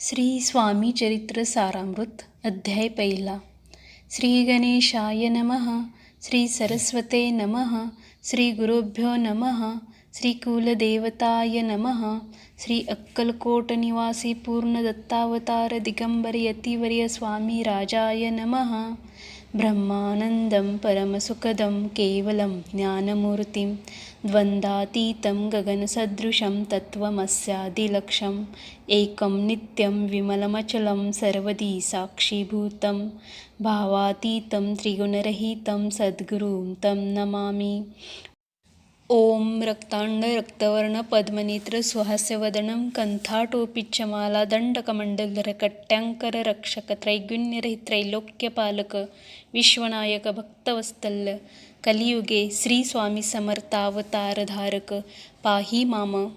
श्री स्वामी चरित्र सारामृत अध्याय पहिला. श्री गणेशाय नमः. श्री सरस्वते नमः. श्री गुरुभ्यो नमः. श्री कुलदेवताय नमः. श्री अक्कलकोट निवासी पूर्ण दत्तावतार दिगंबर यतिवर्य स्वामी राजाय नमः. ब्रह्मानंदं परमसुखदं केवलं ज्ञानमूर्तिं द्वंद्वातीतं गगनसदृशं तत्त्वमस्यादिलक्ष्यम् एकं नित्यं विमलमचलं सर्वदी साक्षीभूतं भावातीतं त्रिगुणरहितं सद्गुरुं तं नमामि. ओम रक्तांड रक्तवर्ण पद्मनेत्र सुहास्यवदनं कंथाटोपीच्यमाला दंडकमंडलधर कट्यांकर रक्षक त्रैगुण्यरहित त्रैलोक्यपालक विश्वनायक भक्तवत्सल कलियुगे श्री स्वामी समर्थावतारधारक पाही माम.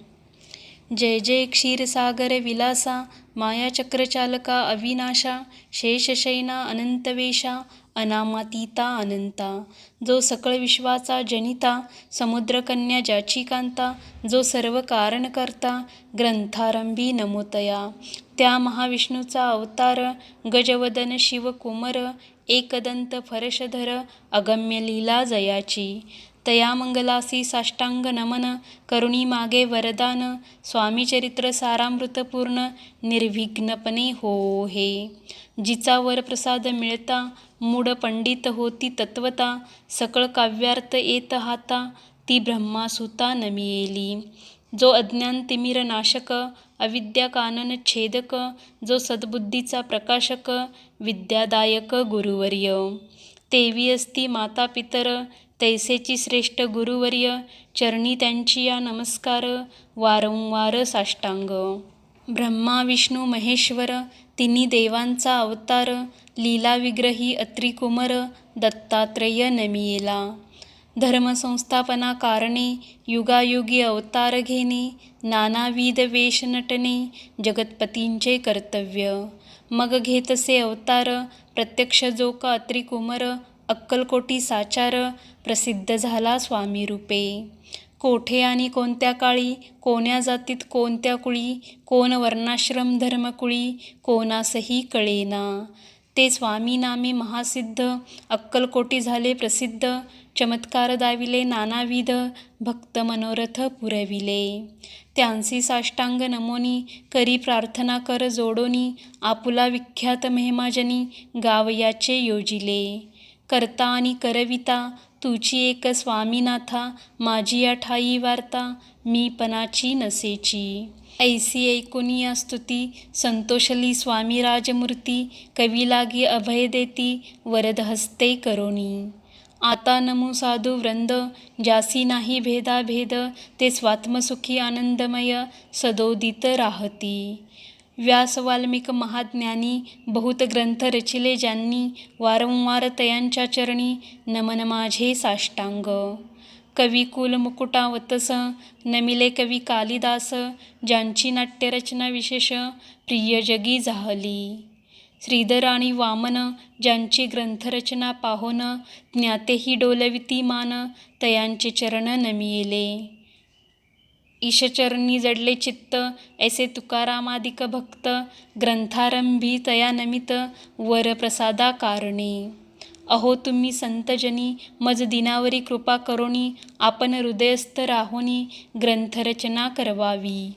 जय जय क्षीरसागर विलासा मायाचक्रचालका अविनाशा शेषशयना अनंतवेशा अनामातीता अनंता. जो सकळ विश्वाचा जनिता समुद्रकन्या ज्याची कांता. जो सर्व कारण करता ग्रंथारंभी नमोतया. त्या महाविष्णूचा अवतार गजवदन शिव कुमर एकदंत फरशधर अगम्य लीला जयाची. तया मंगलासी साष्टांग नमन करुणी मागे वरदान. स्वामी चरित्र सारामृत पूर्ण निर्विघ्नपणे हो हे. जिचा वर प्रसाद मिळता मूढ पंडित होती तत्वता. सकळ काव्यार्थ येत हाता ती ब्रह्मासुता नमियेली. जो अज्ञान तिमिर नाशक अविद्या कानन छेदक. जो सद्बुद्धीचा प्रकाशक विद्यादायक गुरुवर्य. तेवी असती माता पितर तैसेची श्रेष्ठ गुरुवर्य. चरणी त्यांची या नमस्कार वारंवार साष्टांग. ब्रह्मा विष्णू महेश्वर तिन्ही देवांचा अवतार. लीला विग्रही अत्रिकुमर दत्तात्रेय नमियेला. धर्मसंस्थापना कारणे युगायुगी अवतार घेणे. नानाविध वेश नटणे जगतपतींचे कर्तव्य. मग घेतसे अवतार प्रत्यक्ष जो का अत्रिकुमर. अक्कलकोटी साचार प्रसिद्ध झाला स्वामी रूपे. कोठे आणि कोणत्या काळी कोण्या जातीत कोणत्या कुळी. कोण वर्णाश्रम धर्मकुळी कोणासही कळेना. ते स्वामी नामे महासिद्ध अक्कलकोटी झाले प्रसिद्ध. चमत्कार दाविले नानाविध भक्त मनोरथ पुरविले. त्यांसी साष्टांग नमोनी करी प्रार्थना कर जोडोनी. आपुला विख्यात महिमाजनी गावयाचे योजिले. करता आणि करविता तुची एक स्वामीनाथा. माझी या ठाई वार्ता मी पणाची नसेची. ऐसी ऐकुनी या स्तुती संतोषली स्वामी राजमूर्ती. कवी लागी अभय देती वरद हस्ते करोनी. आता नमो साधू वृंद ज्यासी नाही भेदाभेद. ते स्वात्मसुखी आनंदमय सदोदित राहती. व्यास वाल्मिक महाज्ञानी बहुत ग्रंथ रचिले ज्यांनी. वारंवार तयांच्या चरणी नमन माझे साष्टांग. कवी कुल मुकुटावतस नमिले कवी कालिदास. ज्यांची नाट्यरचना विशेष प्रिय जगी जाहली. श्रीधर आणि वामन ज्यांची ग्रंथरचना पाहोन. ज्ञातेही डोलविती मान तयांचे चरण नमियेले. ईशचरणी जडले चित्त ऐसे तुकारामादिक भक्त. ग्रंथारंभी तया नमित वर प्रसादा कारणे. अहो तुम्ही संतजनी मज दिनावरी कृपा करोनी. आपण हृदयस्थ राहोनी ग्रंथरचना करवावी.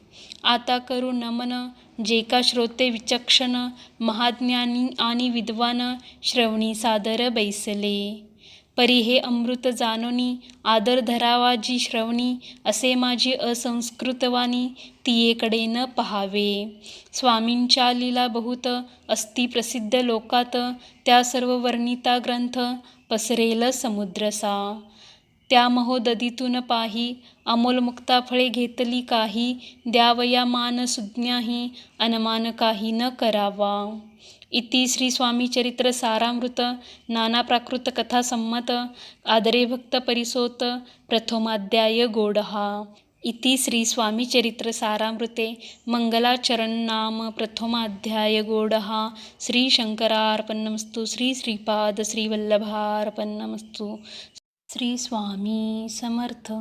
आता करू नमन जे का श्रोते विचक्षण. महाज्ञानी आणि विद्वान श्रवणी सादर बैसले. परी हे अमृत जानोनी आदर धरावा जी श्रवणी. असे माझी असंस्कृतवाणी तियेकडे न पहावे. स्वामींच्या लीला बहुत असती प्रसिद्ध लोकात. त्या सर्व वर्णिता ग्रंथ पसरेल समुद्रसा. त्या महोदधीतून पाही अमोल मुक्ता फळे घेतली काही. द्यावया मान सुज्ञाही अनमान काही न करावा. इति श्री स्वामी चरित्र सारामृत नाना प्राकृत कथा संमत. आदरे भक्त परिसोत प्रथमाध्याय गोडहा. इति श्री स्वामी चरित्र सारामृते मंगलाचरण नाम प्रथमाध्याय गोडहा. श्री शंकरार्पणमस्तु. श्री श्रीपाद श्री वल्लभार्पणमस्तु. श्री स्वामी समर्थ.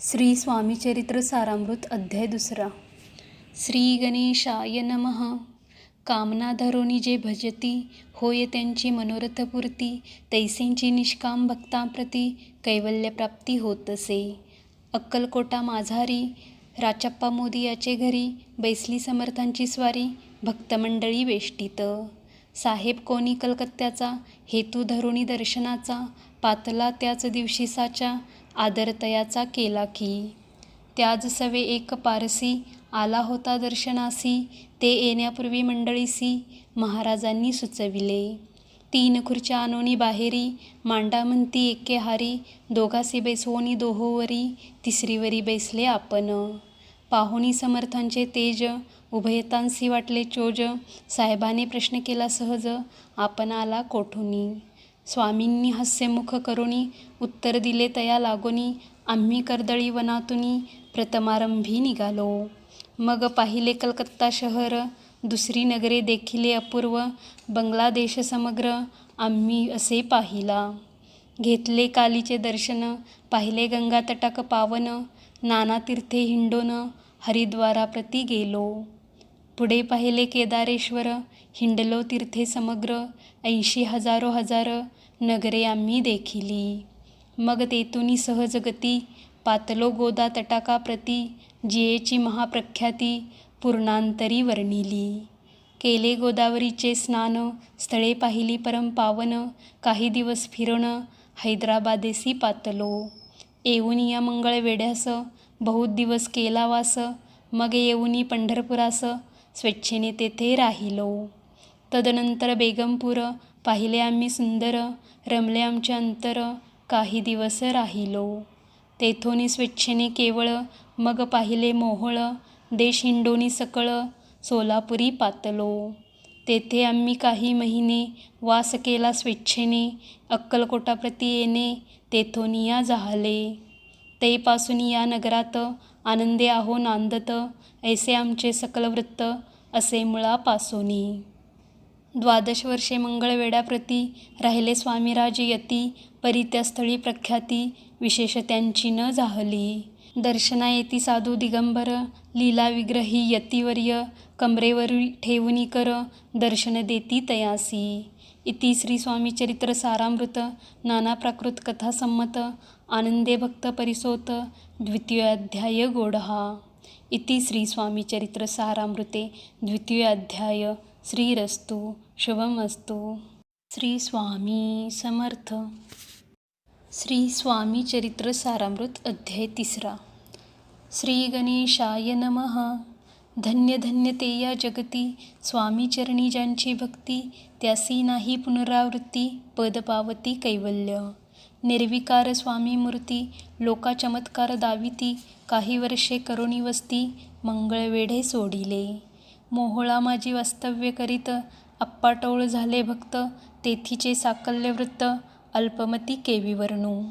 श्री स्वामी चरित्र सारामृत अध्याय दुसरा. श्री गणेशाय नमः. कामना धरोनी जे भजती, होय त्यांची मनोरथपूर्ती. तैसेंची निष्काम भक्तांप्रती, कैवल्यप्राप्ती होतसे. अक्कलकोटा माझारी, राचप्पा मोदी याचे घरी. बैसली समर्थांची स्वारी, भक्तमंडळी वेष्टीत. साहेब कोणी कलकत्त्याचा, हेतू धरोनी दर्शनाचा. पातला त्याच दिवशी साचा, आदर तयाचा केला की. त्याज सवे एक पारसी, आला होता दर्शनासी. ते येण्यापूर्वी मंडळीसी, महाराजांनी सुचविले. 3 खुर्च्या आणोनी बाहेरी, मांडा म्हणती एके हारी. दोघासी बैसवोनी दोहोवरी, तिसरीवरी बैसले आपण. पाहोनी समर्थांचे तेज, उभयतांसी वाटले चोज. साहेबाने प्रश्न केला सहज, आपण आला कोठुनी. स्वामींनी हास्यमुख करोनी, उत्तर दिले तया लागोनी. आम्ही कर्दळी वनातुनी, प्रथमारंभी निघालो. मग पाहिले कलकत्ता शहर, दुसरी नगरे देखिले अपूर्व. बांगलादेश समग्र, आम्ही असे पाहिला. घेतले कालीचे दर्शन, पाहिले गंगा तटाक पावन. नाना तीर्थे हिंडोन, हरिद्वाराप्रती गेलो. पुढे पाहिले केदारेश्वर, हिंडलो तीर्थे समग्र. 80 हजारो हजार, नगरे आम्ही देखिली. मग तेथुनी सहज गती, पातलो गोदा तटाकाप्रती. जियेची महाप्रख्याती, पूर्णांतरी वर्णिली. केले गोदावरीचे स्नान, स्थळे पाहिली परमपावन. काही दिवस फिरण, हैदराबादेसी पातलो. येऊनी या मंगळवेढ्यास, बहुत दिवस केला वास. मग येऊनी पंढरपुरास, स्वेच्छेने तेथे राहिलो. तदनंतर बेगमपूर, पाहिले आम्ही सुंदर. रमले आमचे अंतर, काही दिवस राहिलो. तेथोनी स्वेच्छेने केवळ, मग पाहिले मोहोळ. देश हिंडोनी सकळ, सोलापुरी पातलो. तेथे आम्ही काही महिने, वास केला स्वेच्छेने. अक्कलकोटाप्रती येणे, तेथोनी या जाहले. तैपासून या नगरात, आनंदे आहो नांदत. ऐसे आमचे सकल वृत्त, असे मुळापासोनी. 12 वर्षे मंगळवेढ्याप्रती, राहिले स्वामीराज यती. परी त्या स्थळी प्रख्याती, विशेष त्यांची न जाहली. दर्शना येती साधू दिगंबर, लीला विग्रही यतिवर्य. कमरेवरी ठेवूनी कर, दर्शन देती तयासी. इति श्री स्वामी चरित्र सारामृत, नाना प्राकृत कथा संमत. आनंदे भक्त परिसोत, द्वितीयोऽध्याय गोडहा. इति श्री स्वामी चरित्र सारामृते द्वितीयोऽध्याय. श्रीरस्तु शुभमस्तु. श्री स्वामी समर्थ. श्री स्वामी चरित्र सारामृत अध्याय 3. श्री गणेशाय नमः. धन्य धन्य ते या जगती, स्वामी चरणी ज्यांची भक्ती. त्यासी नाही पुनरावृत्ती, पद पावती कैवल्य. निर्विकार स्वामी मूर्ती, लोका चमत्कार दाविती. काही वर्षे करोनी वस्ती, मंगळवेढे सोडिले. मोहोळा माझी वास्तव्य करीत, अप्पाटोळ झाले भक्त. तेथीचे साकल्य वृत्त, अल्पमती केवी वर्णू.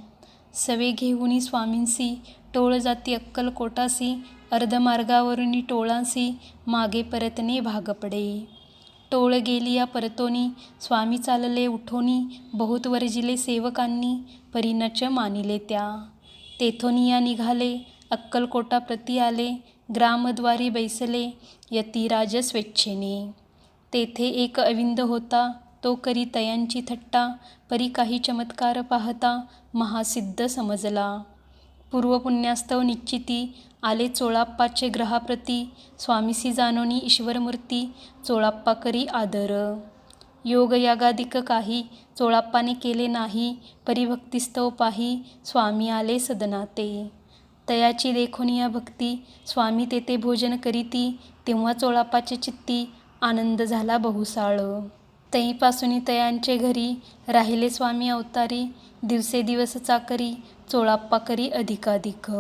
सवे घेऊनी स्वामींसी, टोळ जाती अक्कलकोटासी. अर्धमार्गावरुनी टोळांसी, मागे परतणे भाग पडे. टोळ गेली या परतोनी, स्वामी चालले उठोनी. बहुत वर्जिले सेवकांनी, परी नच मानिले त्या. तेथोनी या निघाले, अक्कलकोटाप्रती आले. ग्रामद्वारी बैसले, यतिराज स्वेच्छेने. तेथे एक अविंद होता, तो करी तयांची थट्टा. परी काही चमत्कार पाहता, महासिद्ध समजला. पूर्वपुण्यास्तव निश्चिती, आले चोळाप्पाचे ग्रहाप्रती. स्वामीसी जाणोनी ईश्वरमूर्ती, चोळाप्पा करी आदर. योगयागादिक काही, चोळाप्पाने केले नाही. परी भक्तिस्तव पाही, स्वामी आले सदनाते. तयाची देखोनिया भक्ती, स्वामी तेथे भोजन करीती. तेव्हा चोळाप्पाचे चित्ती, आनंद झाला बहुसाळ. तैपासूनी तयांचे घरी, राहिले स्वामी अवतारी. दिवसेदिवस चाकरी, चोळाप्पा करी अधिकाधिक.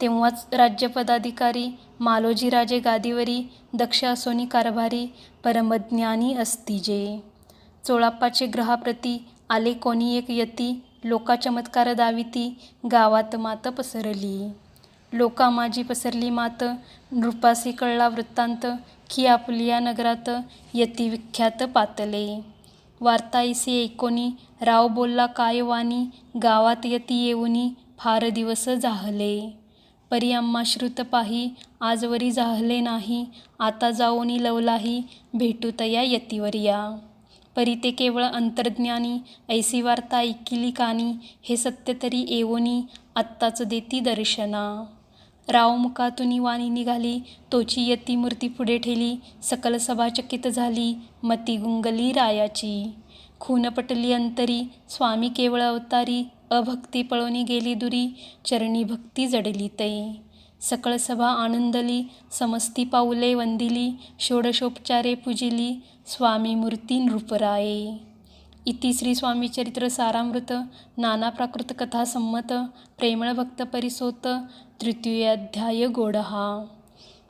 तेव्हाच राज्यपदाधिकारी, मालोजीराजे गादीवरी. दक्ष असोनी कारभारी, परमज्ञानी असती जे. चोळाप्पाचे ग्रहाप्रती, आले कोणी एक यती. लोका चमत्कार दाविती, गावात मात पसरली. लोका माझी पसरली मात, नृपासी कळला वृत्तांत. की आपुलिया नगरात, यती विख्यात पातले. वार्ता ऐसी ऐकोनी, राव बोलला काय वाणी. गावात यती येऊनी, फार दिवस जाहले. परी आम्हा श्रुत पाही, आजवरी झाले नाही, आता जाओनी लवलाही, भेटू तया यतीवर्या. परी ते केवळ अंतर्ज्ञानी, ऐसी वार्ता ऐकिली कानी, हे सत्य तरी एवोनी, आत्ताच देती दर्शना. राव मुखातून वाणी निघाली, तोची यती मूर्ती पुढे ठेली, सकल सभा चकित झाली, मती गुंगली रायाची. खून पटली अंतरी, स्वामी केवळ अवतारी, अभक्ती पळोनी गेली दुरी, चरणी भक्ती जडली तै. सकळ सभा आनंदली, समस्ती पाऊले वंदिली, षोडशोपचारे पूजिली, स्वामी मूर्ती नृपराये. इति श्री स्वामी चरित्र सारामृत नाना प्राकृत कथा संमत प्रेमळ भक्त परिसोत तृतीयाध्याय गोडहा.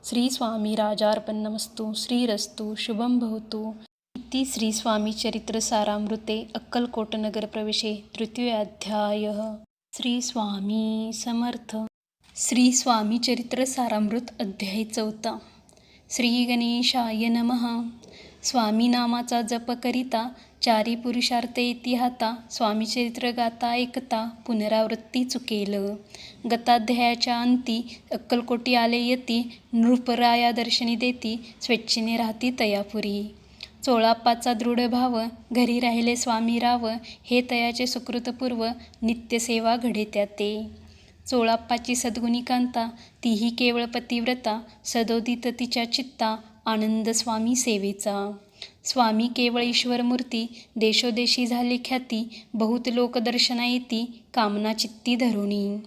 श्री स्वामी राजार्पणमस्तु. श्रीरस्तु शुभं भवतु. इति श्री स्वामी चरित्र सारामृते अक्कलकोट नगर प्रवेशे तृतीयाध्यायः. श्री स्वामी समर्थ. श्री स्वामी चरित्र सारामृत अध्याय 4. श्री गणेशाय नमः. स्वामी नामाचा जप करिता, चारी पुरुषार्थ येती हाता, स्वामी चरित्र गाता ऐकता, पुनरावृत्ती चुकेल. गताध्यायाच्या अंती अक्कलकोटी आले यती, नृपराया दर्शनी देती, स्वेच्छेने राहती तयापुरी. चोळाप्पाचा दृढ भाव, घरी राहिले स्वामी राव, हे तयाचे सुकृतपूर्व, नित्यसेवा घडे त्याते. चोळाप्पाची सद्गुणी कांता, तीही केवळ पतिव्रता, सदोदित तिच्या चित्ता, आनंद स्वामी सेवेचा. स्वामी केवळ ईश्वरमूर्ती, देशोदेशी झाली ख्याती, बहुत लोक दर्शना येती, कामना चित्ती धरुणी.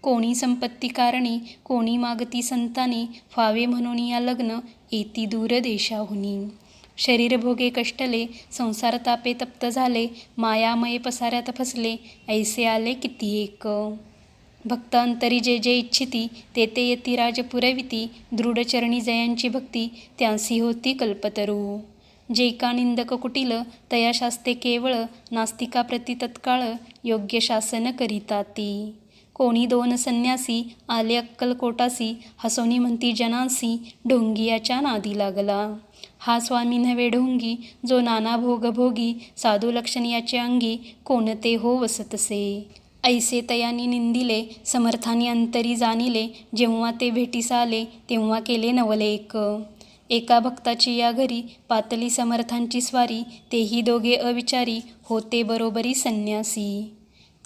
कोणी संपत्ती कारणी, कोणी मागती संतानी, व्हावे म्हणून या लग्न, येती दूर देशाहुनी. शरीर भोगे कष्टले, संसार तापे तप्त झाले, मायामय पसाऱ्यात फसले, ऐसे आले किती एक. भक्त अंतरी जे जे इच्छिती, ते ते येती राज पुरविती, दृढचरणी जयांची भक्ती, त्यांसी होती कल्पतरू. जे का निंदक कुटिल, तया शास्ते केवळ, नास्तिका प्रति तत्काळ, योग्य शासन करिता ती. कोणी 2 संन्यासी, आले अक्कलकोटासी, हसोनी म्हणती जनांसी, ढोंगियाच्या नादी लागला. हा स्वामी नव्हे ढोंगी, जो नाना भोग भोगी, साधू लक्षण याचे अंगी, कोणते हो वसतसे. ऐसे तयानी निंदिले, समर्थानी अंतरी जाणिले, जेव्हा ते भेटीस आले, तेव्हा केले नवलेक. एका भक्ताची या घरी, पातली समर्थांची स्वारी, तेही दोघे अविचारी, होते बरोबरी संन्यासी.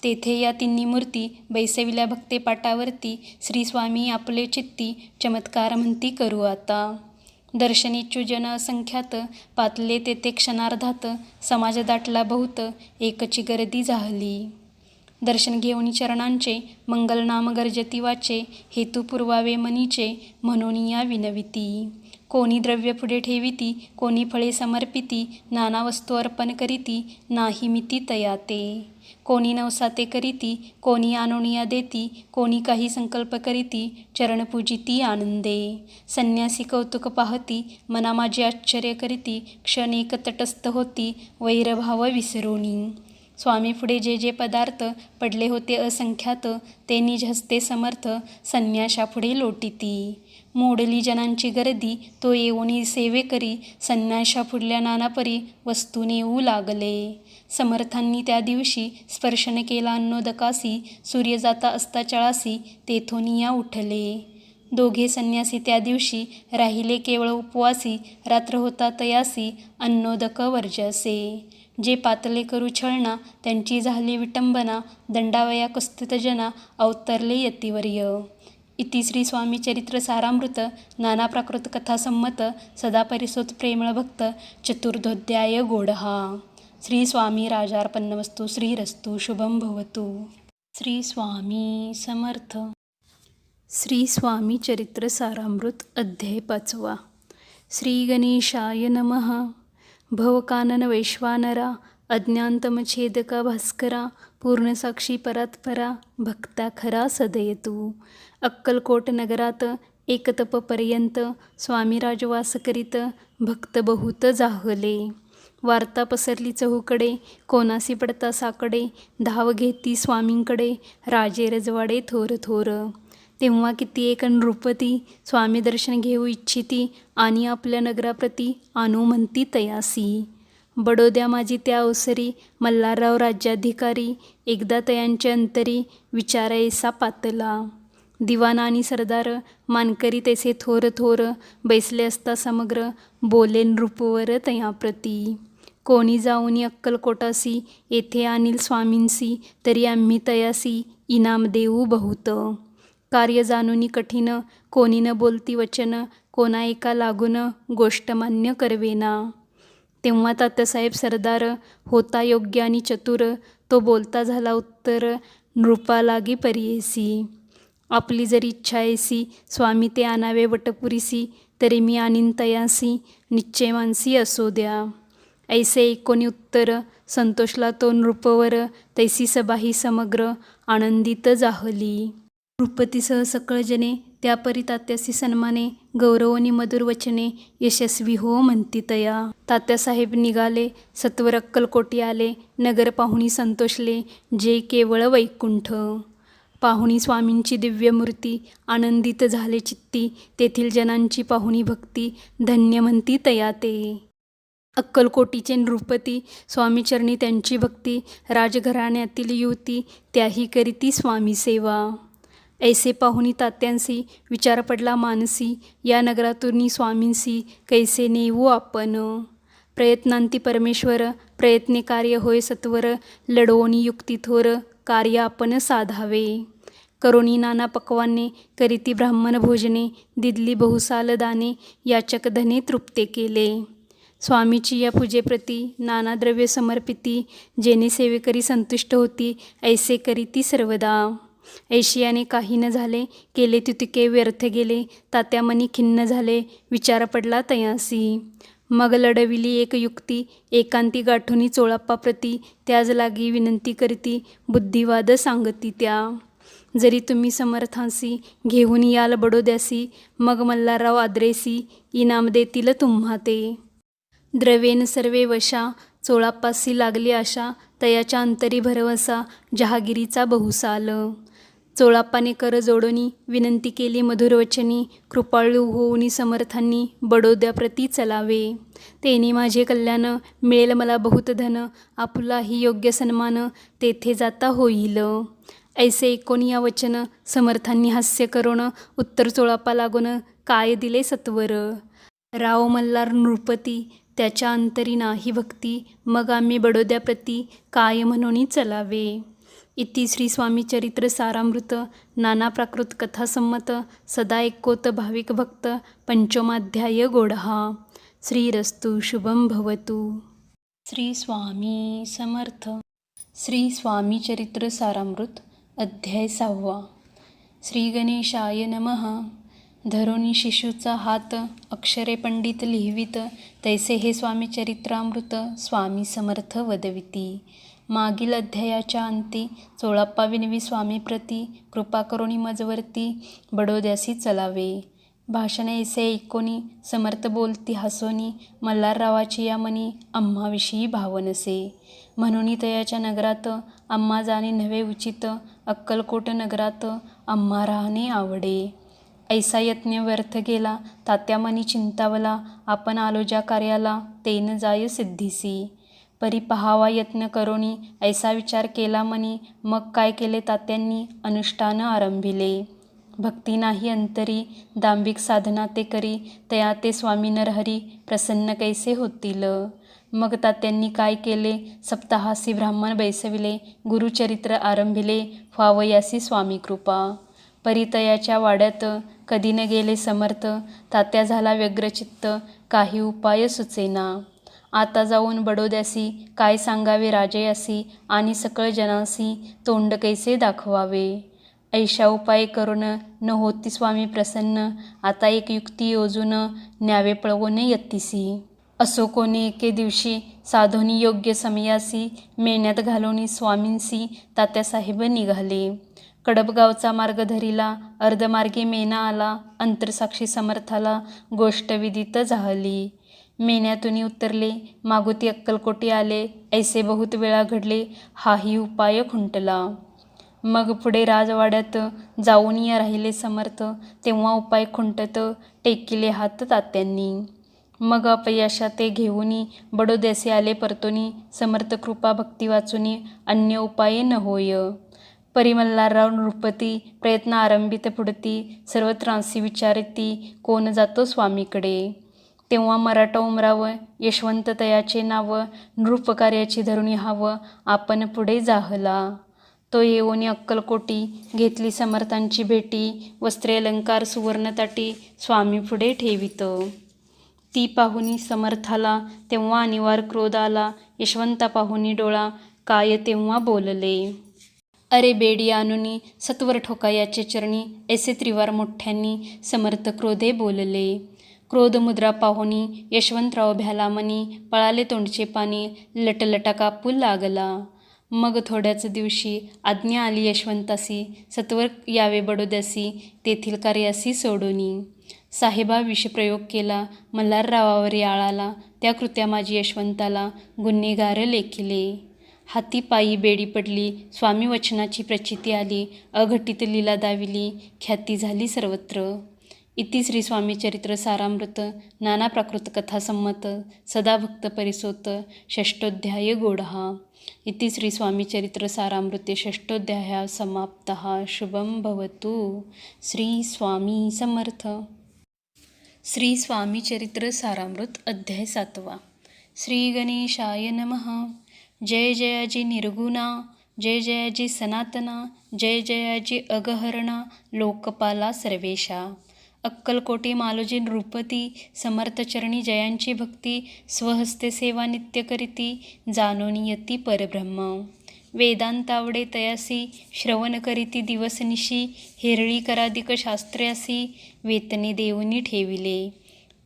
तेथे या तिन्ही मूर्ती, बैसविल्या भक्ते पाटावरती, श्री स्वामी आपले चित्ती, चमत्कार म्हणती करू आता. दर्शनीच्छु जन असंख्यात, पातले तेथे क्षणार्धात, समाज दाटला बहुत, एकची गर्दी झाली. दर्शन घेऊनी चरणांचे, मंगलनाम गर्जती वाचे, हेतू पुरवावे मनीचे, म्हणून या विनविती. कोणी द्रव्य पुढे ठेविती, कोणी फळे समर्पिती, नाना वस्तू अर्पण करीती, नाही मिती तयाते. कोणी नवसाते करीती, कोणी आणोनिया देती, कोणी काही संकल्प करीती, चरण पूजिती आनंदे. संन्यासी कौतुक पाहती, मना माझे आश्चर्य करीती, क्षण एक तटस्थ होती, वैरभाव विसरोनी. स्वामी पुढे जे जे पदार्थ पडले होते असंख्यात, ते निज हस्ते समर्थ, संन्याशापुढे लोटिती. मोडली जनांची गर्दी, तो येऊनी सेवे करी, संन्याशापुढल्या नानापरी वस्तू नेऊ लागले. समर्थांनी त्या दिवशी स्पर्शन केला अन्नोदकासी, सूर्य जाता असता चळासी, तेथून या उठले. दोघे संन्यासी त्या दिवशी राहिले केवळ उपवासी, रात्र होता तयासी, अन्नोदक वर्जसे. जे पातले करू छळना, त्यांची झाली विटंबना, दंडावया कुस्थितजना, अवतरले यतिवर्य. इति श्री स्वामी चरित्र सारामृत नाना प्राकृत कथा संमत सदा परिसोत प्रेमळ भक्त चतुर्थोध्याय गोडहा. श्री स्वामी राजार्पणमस्तु. श्रीरस्तु शुभं भवतु. श्री स्वामी समर्थ. श्री स्वामी चरित्र सारामृत अध्याय 5. श्री गणेशाय नमः. भवकानन वैश्वानरा, अज्ञानतमछेदका भास्करा, पूर्णसाक्षी परात्परा, भक्ता खरा सदयतू. अक्कलकोट नगरात एक तपपर्यंत स्वामी राजवास करीत, भक्त बहुत जाहले. वार्ता पसरली चहूकडे, कोणासी पडता साकडे, धाव घेती स्वामींकडे, राजे रजवाडे थोर थोर. तेव्हा किती एक नृपती, स्वामी दर्शन घेऊ इच्छिती, आणि आपल्या नगराप्रती आणू म्हणती तयासी. बडोद्या माझी त्या अवसरी, मल्हारराव राज्याधिकारी, एकदा तयांच्या अंतरी, विचारयसा पातला. दिवाना आणि सरदार मानकरी तैसे थोर थोर, बैसले असता समग्र, बोले नृपवर तयाप्रती. कोणी जाऊनी अक्कलकोटासी, येथे आणील स्वामींसी, तरी आम्ही तयासी इनाम देऊ बहुत. कार्य जाणूनी कठीण, कोणी न बोलती वचन, कोणा एका लागून गोष्ट मान्य करवेना. तेव्हा तात्यासाहेब सरदार होता योग्य आणि चतुर, तो बोलता झाला उत्तर नृपा लागी परियेसी. आपली जरी इच्छा येसी, स्वामी ते आणावे वटपुरीसी, तरी मी आणीन तयासी, निश्चय मानसी असो द्या. ऐसे ऐकोनी उत्तर संतोषला तो नृपवर, तैसी सभाही समग्र आनंदित जाहली. नृपतीसह सकळ जने त्यापरी तात्यासी सन्माने, गौरवनी मधुर वचने, यशस्वी हो म्हणती तया. तात्यासाहेब निघाले, सत्वर अक्कलकोटी आले, नगर पाहुणी संतोषले, जे केवळ वैकुंठ. पाहुणी स्वामींची दिव्यमूर्ती, आनंदित झाले चित्ती, तेथील जनांची पाहुणी भक्ती, धन्य म्हणती तया ते. अक्कलकोटीचे नृपती, स्वामीचरणी त्यांची भक्ती, राजघराण्यातील युवती, त्याही करीती स्वामी सेवा. ऐसे पाहुणी तात्यांसी, विचार पडला मानसी, या नगरातून स्वामींसी कैसे नेऊ आपण. प्रयत्नांती परमेश्वर, प्रयत्ने कार्य होय सत्वर, लढवोनी युक्ती थोर, कार्य आपण साधावे. करोनी नाना पक्वाने, करीती ब्राह्मण भोजने, दिदली बहुसाल दाने, याचक धने तृप्ते केले. स्वामीची या पूजेप्रती नाना द्रव्य समर्पिती, जेणे सेवेकरी संतुष्ट होती, ऐसे करीती सर्वदा. ऐशियाने काही न झाले, केले तितके व्यर्थ गेले, तात्यामनी खिन्न झाले, विचार पडला तयासी. मग लढविली एक युक्ती, एकांती गाठोनी चोळाप्पाप्रती, त्याज लागी विनंती करती, बुद्धिवाद सांगती त्या. जरी तुम्ही समर्थांसी, घेऊन याल बडोद्यासी, मग मल्हारराव आद्रेसी, इनाम देतील तुम्हा ते. द्रवेन सर्वे वशा, चोळाप्पासी लागली आशा, तयाच्या अंतरी भरवसा, जहागिरीचा बहुसाल. चोळाप्पाने कर जोडोनी, विनंती केली मधुर वचनी, कृपाळू होऊनी समर्थांनी, बडोद्याप्रती चलावे. तेने माझे कल्याण, मिळेल मला बहुत धन, आपुलाही योग्य सन्मान, तेथे जाता होईल. ऐसे ऐकोनी या वचन, समर्थांनी हास्य करोन, उत्तर चोळाप्पा लागून, काय दिले सत्वर. राव मल्हार नृपती, त्याच्या अंतरी नाही भक्ती, मग आम्ही बडोद्याप्रती, काय म्हणून चलावे. इति श्री स्वामी चरित्र सारामृत, नाना प्राकृत कथासंमत, सदा ऐकोत भाविक भक्त, पंचमाध्याय गोडहा. श्रीरस्तु शुभम भवतु. श्री स्वामी समर्थ. श्री स्वामी चरित्र सारामृत, अध्याय 6. श्री गणेशाय नमः. धरोनी शिशूचा हात, अक्षरे पंडित लिहिवित, तैसे हे स्वामी चरित्रामृत स्वामी समर्थ वदविती. मागील अध्यायाच्या अंती चोळाप्पा विनवी स्वामीप्रती, कृपा करोनी मजवरती, बडोद्यासी चलावे. भाषण ऐसे ऐकोनी समर्थ बोलती हसोनी, मल्हाररावाची या मनी आम्हाविषयी भावनसे. म्हणून तयाच्या नगरात आम्हा जाणे नव्हे उचित, अक्कलकोट नगरात आम्हा राहणे आवडे. ऐसा यत्न व्यर्थ गेला, तात्यामनी चिंतावला, आपण आलो ज्या कार्याला, तेन जाय सिद्धीसी. परी पहावा यत्न करोनी, ऐसा विचार केला मनी, मग काय केले तात्यांनी, अनुष्ठान आरंभिले. भक्ती नाही अंतरी, दांभिक साधना ते करी, तया ते स्वामी नरहरी प्रसन्न कैसे होतील. मग तात्यांनी काय केले, सप्ताहासी ब्राह्मण बैसविले, गुरुचरित्र आरंभिले, व्हावयासी स्वामी कृपा. परितयाच्या वाड्यात कधी न गेले समर्थ, तात्या झाला व्यग्रचित्त, काही उपाय सुचेना. आता जाऊन बडोद्यासी काय सांगावे राजयासी, आणि सकळ जनासी तोंड कैसे दाखवावे. ऐशा उपाय करून न होती स्वामी प्रसन्न, आता एक युक्ती योजून न्यावे पळवून यत्तीसी. असो कोणी एके दिवशी, साधोनी योग्य समयासी, मेण्यात घालवणी स्वामींसी तात्यासाहेब निघाले. कडबगावचा मार्ग धरिला, अर्धमार्गी मेना आला, अंतरसाक्षी समर्थाला गोष्ट विदित झाली. मेण्यातून उतरले, मागुती अक्कलकोटी आले, ऐसे बहुत वेळा घडले, हाही उपाय खुंटला. मग पुढे राजवाड्यात जाऊन या राहिले समर्थ, तेव्हा उपाय खुंटत टेकिले हात तात्यांनी. मग अपयशा ते घेऊनी बडोद्यासी आले परतोनी, समर्थ कृपा भक्ती वाचुनी अन्य उपाय न होय. परिमल्हारराव नृपती प्रयत्न आरंभित पुढती सर्वत्रांसी विचारती कोण जातो स्वामीकडे. तेव्हा मराठा उमराव यशवंत तयाचे नाव नृपकार्याची धरुणी हावं आपण पुढे जाहला. तो येऊनी अक्कलकोटी घेतली समर्थांची भेटी वस्त्रे अलंकार सुवर्णताटी स्वामी पुढे ठेवित. ती पाहुनी समर्थाला तेव्हा अनिवार्य क्रोध आला. यशवंता पाहुनी डोळा काय तेव्हा बोलले. अरे बेडी आणुनी सत्वर ठोकायाचे चरणी ऐसे त्रिवार मोठ्यांनी समर्थ क्रोधे बोलले. क्रोध मुद्रा पाहुनी यशवंतराव भ्याला मनी पळाले तोंडचे पाणी लटलटा कापू लागला. मग थोड्याच दिवशी आज्ञा आली यशवंतासी सत्वर यावे बडोद्यासी तेथील कार्यासी सोडोनी. साहेबा विषप्रयोग केला मल्हाररावावरी आळाला त्या कृत्या माझी यशवंताला गुन्हेगार लेखिले. हाती पायी बेडी पडली स्वामी वचनाची प्रचिती आली अघटित लीला दाविली ख्याती झाली सर्वत्र. इति श्री स्वामी चरित्र सारामृत नाना प्राकृत कथा संमत सदा भक्त परिसोत षष्ठोध्याय गोडहा. इति श्री स्वामी चरित्र सारामृते षष्ठोध्याय समाप्तः. शुभं भवतु. श्री स्वामी समर्थ. श्री स्वामी चरित्र सारामृत अध्याय 7. श्री गणेशाय नमः. जय जयाजी निर्गुणा जय जयाजी सनातना जय जयाजी अगहरणा लोकपाला सर्वेशा. अक्कलकोटी मालोजी नृपती समर्थचरणी जयांची भक्ती स्वहस्ते सेवा नित्य करीती जाणोनी यती परब्रह्म. वेदांतावडे तयासी श्रवण करीती दिवसनिशी हेरळी कराधिक शास्त्र्यासी वेतने देऊनी ठेविले.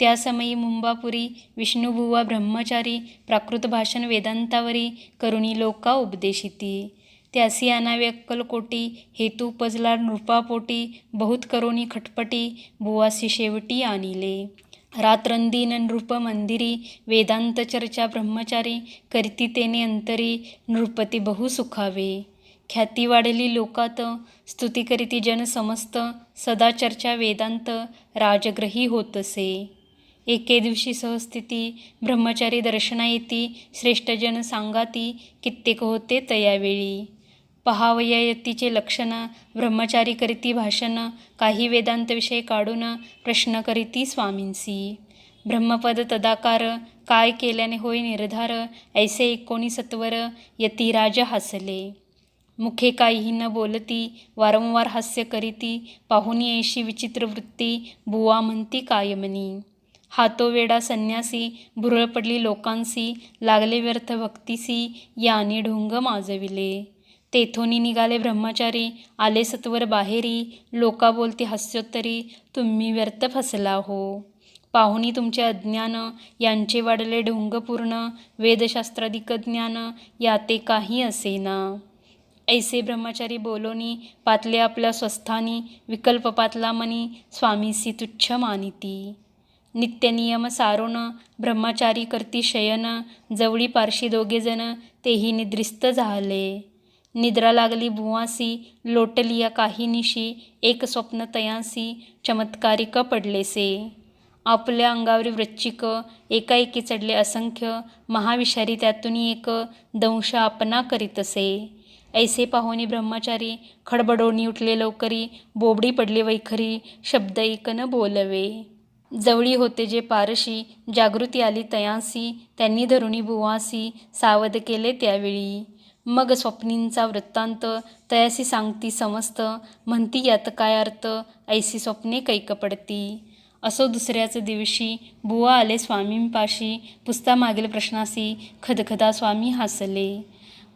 त्या समयी मुंबापुरी विष्णुभुवा ब्रह्मचारी प्राकृत भाषण वेदांतावरी करुणी लोका उपदेशिती. त्यासी आणावे अक्कलकोटी हेतू उपजला नृपापोटी बहुत करोनी खटपटी बुवासी शेवटी आणिले. रात्रंदिन नृप मंदिरी वेदांत चर्चा ब्रह्मचारी करीती तेने अंतरी नृपती बहु सुखावे. ख्याती वाढली लोकात स्तुती करीती जन समस्त सदा चर्चा वेदांत राजग्रही होतसे. एके दिवशी सहस्थिती ब्रह्मचारी दर्शना येती श्रेष्ठजन सांगाती कित्येक होते तयावेळी. पहावया यतीचे लक्षण ब्रह्मचारी करीती भाषण काही वेदांत विषय काढून प्रश्न करीती स्वामींसी. ब्रह्मपद तदाकार काय केल्याने होय निर्धार ऐसे एकोणी सत्वर यतीराज हसले. मुखे काहीही न बोलती वारंवार हास्य करीती पाहुनी ऐशी विचित्र वृत्ती बुवा म्हणती कायमनी. हातो वेडा संन्यासी भुरळ पडली लोकांसी लागले व्यर्थ भक्तीसी याने ढोंग माजविले. तेथोनी निघाले ब्रह्मचारी आले सत्वर बाहेरी लोका बोलती हास्योत्तरी तुम्ही व्यर्थ फसला हो. पाहुनी तुमचे अज्ञान यांचे वाढले ढोंग पूर्ण वेदशास्त्राधिक ज्ञान याते काही असेना. ऐसे ब्रह्मचारी बोलोनी पातले आपल्या स्वस्थानी विकल्प पातला मनी स्वामीसी तुच्छ मानिती. नित्यनियम सारोन ब्रह्मचारी करती शयन जवळी पारशी दोघेजण तेही निद्रिस्त झाले. निद्रा लागली बुवासी लोटलिया काही निशी एक स्वप्न तयांसी चमत्कारिक पडलेसे. आपल्या अंगावरी वृश्चिक एकाएकी चढले असंख्य महाविषारी त्यातून एक दंश आपणा करीतसे. ऐसे पाहुनी ब्रह्मचारी खडबडोनी उठले लवकरी बोबडी पडले वैखरी शब्द एक न बोलवे. जवळी होते जे पारशी जागृती आली तयांसी त्यांनी धरुणी बुवासी सावध केले त्यावेळी. मग स्वप्नींचा वृत्तांत तयासी सांगती समस्त म्हणती यात काय अर्थ ऐसी स्वप्ने कैक पडती. असो दुसऱ्याच दिवशी बुवा आले स्वामींपाशी पुसता मागील प्रश्नासी खदखदा स्वामी हसले.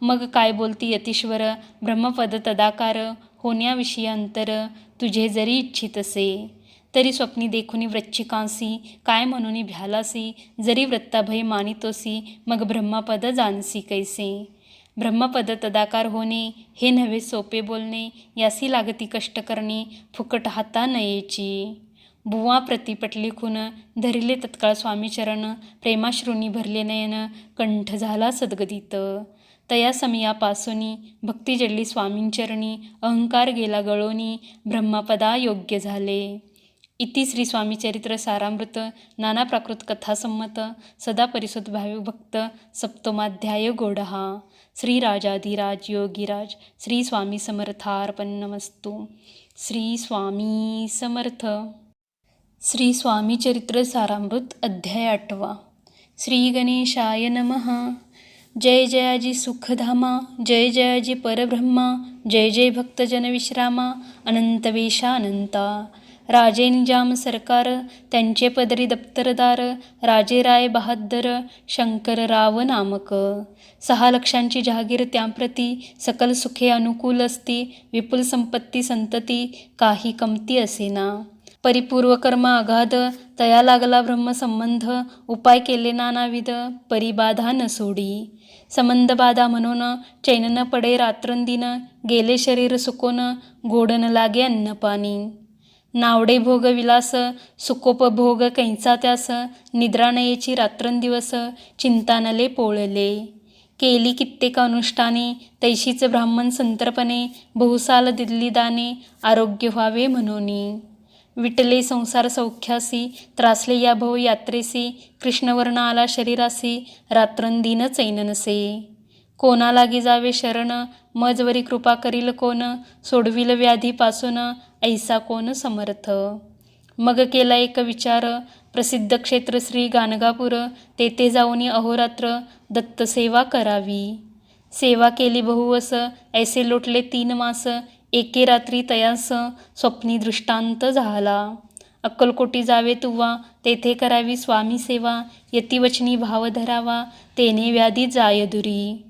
मग काय बोलती यतीश्वर ब्रह्मपद तदाकार होण्याविषयी अंतर तुझे जरी इच्छित असे तरी स्वप्नी देखुनी वृश्चिकांसी काय म्हणून भ्यालासी जरी वृत्ताभय मानितोसी मग ब्रह्मपद जानसी कैसे. ब्रह्मपद तदाकार होणे हे नव्हे सोपे बोलणे यासी लागती कष्ट करणे फुकट हाता नयेची. बुवा प्रतिपटली खून धरिले तत्काळ स्वामीचरण प्रेमाश्रूंनी भरले नयन कंठ झाला सद्गदित. तया समयापासूनी भक्ती जडली स्वामींचरणी अहंकार गेला गळोनी ब्रह्मपदा योग्य झाले. इति श्री स्वामी चरित्र सारामृत नाना प्राकृत कथासम्मत सदा परिसुत भाविभक्त सप्तमाध्याय गोडः श्री राजाधिराज योगीराज श्री स्वामी समर्थार्पणमस्तु. श्री स्वामी समर्थ. श्री स्वामी चरित्र सारामृत अध्याय 8. श्री गणेशाय नमः. जय जयाजी सुखधामा, जय जयाजी परब्रह्मा, जय जय भक्तजन विश्रामा, अनंत वेशा अनंता. राजे निजाम सरकार, त्यांचे पदरी दप्तरदार, राजे राय बहादर, शंकरराव नामक. 6 लक्षांची जहागीर त्यांप्रती, सकल सुखे अनुकूल असती, विपुल संपत्ती संतती, काही कमती असेना. परिपूर्व कर्म अगाध, तया लागला ब्रह्मसंबंध, उपाय केले नानाविध, परिबाधा न सोडी. संबंध बाधा म्हणून चैन न पडे रात्रंदिन, गेले शरीर सुकोन, गोड न लागे अन्नपाणी. नावडे भोग विलास, सुकोपभोग कैंचा त्यास, निद्रा नयेची रात्रंदिवस, चिंतानले पोळले. केली कित्येक अनुष्ठाने, तैशीच ब्राह्मण संतर्पणे, बहुसाल दिल्ली दाने, आरोग्य व्हावे म्हणूनी. विटले संसार सौख्यासी, त्रासले या भव यात्रेसी, कृष्णवर्ण आला शरीरासी, रात्रंदिन चैन नसे. कोणा लागी जावे शरण, मजवरी कृपा करील कोण, सोडविल व्याधीपासून, ऐसा कोण समर्थ. मग केला एक विचार, प्रसिद्ध क्षेत्र श्री गाणगापूर, तेथे जाऊनी अहोरात्र दत्तसेवा करावी. सेवा केली बहुवस, ऐसे लोटले 3 मास, एके रात्री तयास स्वप्नी दृष्टांत झाला. अक्कलकोटी जावे तुवा, तेथे करावी स्वामी सेवा, यतिवचनी भाव धरावा, तेने व्याधी जाय दुरी.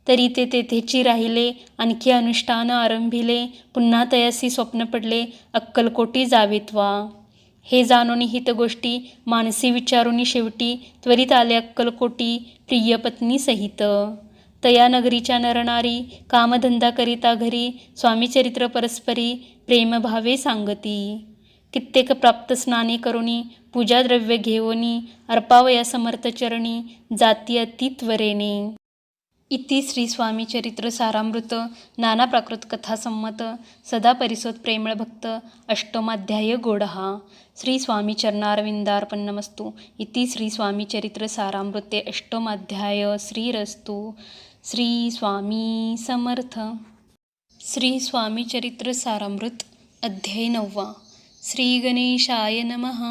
तरी ते तेथेची राहिले, आणखी अनुष्ठान आरंभिले, पुन्हा तयासी स्वप्न पडले, अक्कलकोटी जावेत्वा. हे जाणून हित गोष्टी, मानसी विचारुनी शेवटी, त्वरित आले अक्कलकोटी, प्रिय पत्नी सहित. तया नगरीच्या नरनारी, कामधंदा करिता घरी, स्वामीचरित्र परस्परी, प्रेमभावे सांगती. कित्येक प्राप्त स्नाने करुणी, पूजा द्रव्य घेऊनी, अर्पावया समर्थ चरणी, जाती अति त्वरेने. इति श्री स्वामी चरित्र सारामृत नाना प्राकृत कथासम्मत सदा परिसोत प्रेमळ भक्त अष्टमाध्याय गोडः. श्री स्वामी चरणारविंदार्पणमस्तु. इति श्री स्वामी चरित्र सारामृते अष्टमाध्याय. श्रीरस्तु. श्री स्वामी समर्थ. श्री स्वामी चरित्र सारामृत अध्याय 9. श्री गणेशाय नमः.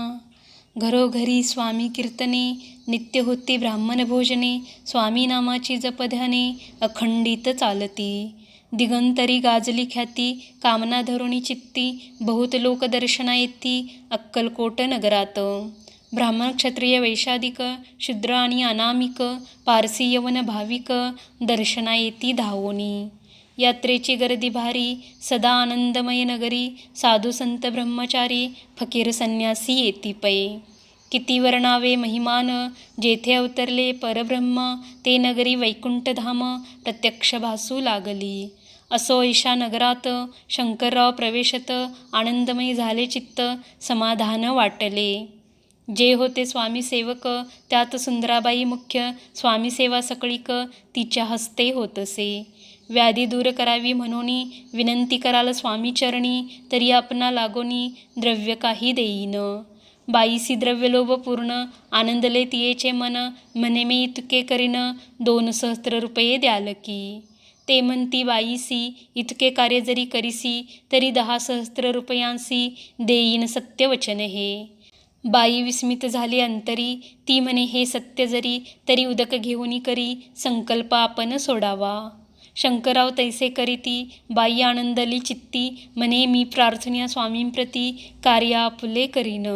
घरोघरी स्वामी कीर्तने, नित्य होती ब्राह्मण भोजने, स्वामी नामाची जपध्याने, अखंडित चालती. दिगंतरी गाजली ख्याती, कामना धरुणी चित्ती, बहुत लोक दर्शना येती, अक्कलकोट नगरात. ब्राह्मण क्षत्रिय वैशादिक, शूद्र आणि अनामिक, पारसी यवन भाविक, दर्शना येती धावोनी. यात्रेची गर्दी भारी, सदा आनंदमय नगरी, साधू संत ब्रह्मचारी, फकीर संन्यासी येती पै. किती वर्णावे महिमान, जेथे अवतरले परब्रह्म, ते नगरी वैकुंठधाम, प्रत्यक्ष भासू लागली. असो ऐशा नगरात, शंकरराव प्रवेशत, आनंदमय झाले चित्त, समाधान वाटले. जे होते स्वामी सेवक, त्यात सुंदराबाई मुख्य, स्वामी सेवा सकळीक, तिच्या हस्ते होतसे. व्याधी दूर करावी म्हणून विनंती कराल स्वामी चरणी, तरी आपणा लागोनी द्रव्य काही देईन. बाईसी द्रव्य लोभ पूर्ण, आनंदले तियेचे मन, म्हणे मी इतके करीन, 2 सहस्त्र रुपये द्याल की. ते म्हणती बाईसी, इतके कार्य जरी करीसी, तरी 10 सहस्त्र रुपयांसी देईन सत्यवचन हे. बाई विस्मित झाली अंतरी, ती म्हणे हे सत्य जरी, तरी उदक घेऊनी करी, संकल्प आपण सोडावा. शंकरराव तैसे करीती, बाई आनंदली चित्ती, म्हणे मी प्रार्थना स्वामींप्रती, कार्य आपुले करीन.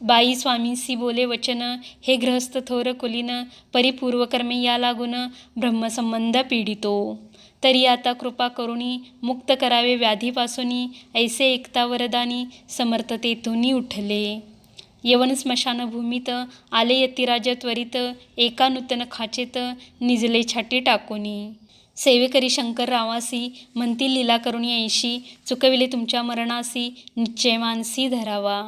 बाई स्वामींसी बोले वचन, हे गृहस्थ थोर कुलीन, परिपूर्व कर्मे या लागून, ब्रह्मसंबंध पीडितो. तरी आता कृपा करुणी, मुक्त करावे व्याधीपासूनी, ऐसे एकता वरदानी, समर्थतेतूनी उठले. यवन स्मशानभूमीत आले यतिराज त्वरित, एका नूतन खाचेत, निजले छाटी टाकोनी. सेवेकरी शंकररावासी, म्हणतील लीला करुणी ऐशी, चुकविले तुमच्या मरणासी, निश्चय मानसी धरावा.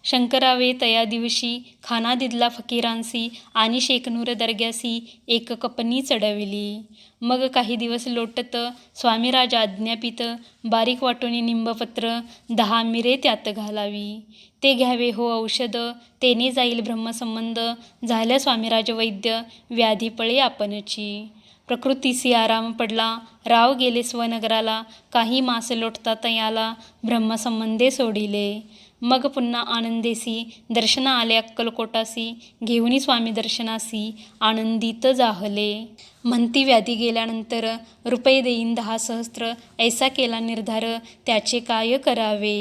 शंकरावे तया दिवशी खाना दिदला फकीरांसी आणि शेकनूर दर्ग्यासी एक कपनी चढविली. मग काही दिवस लोटत स्वामीराज आज्ञापित बारीक वाटोनी निंबपत्र 10 मिरे त्यात घालावी. ते घ्यावे हो औषध तेने जाईल ब्रह्मसंबंध झाल्या स्वामीराज वैद्य व्याधीपळे आपणची. प्रकृतीसी आराम पडला राव गेले स्वनगराला काही मास लोटता तयाला ब्रह्मसंबंधे सोडिले. मग पुन्हा आनंदेसी दर्शना आले अक्कलकोटासी घेऊनी स्वामी दर्शनासी आनंदित जाहले. म्हणती व्याधी गेल्यानंतर रुपये देईन 10 सहस्त्र ऐसा केला निर्धार त्याचे काय करावे.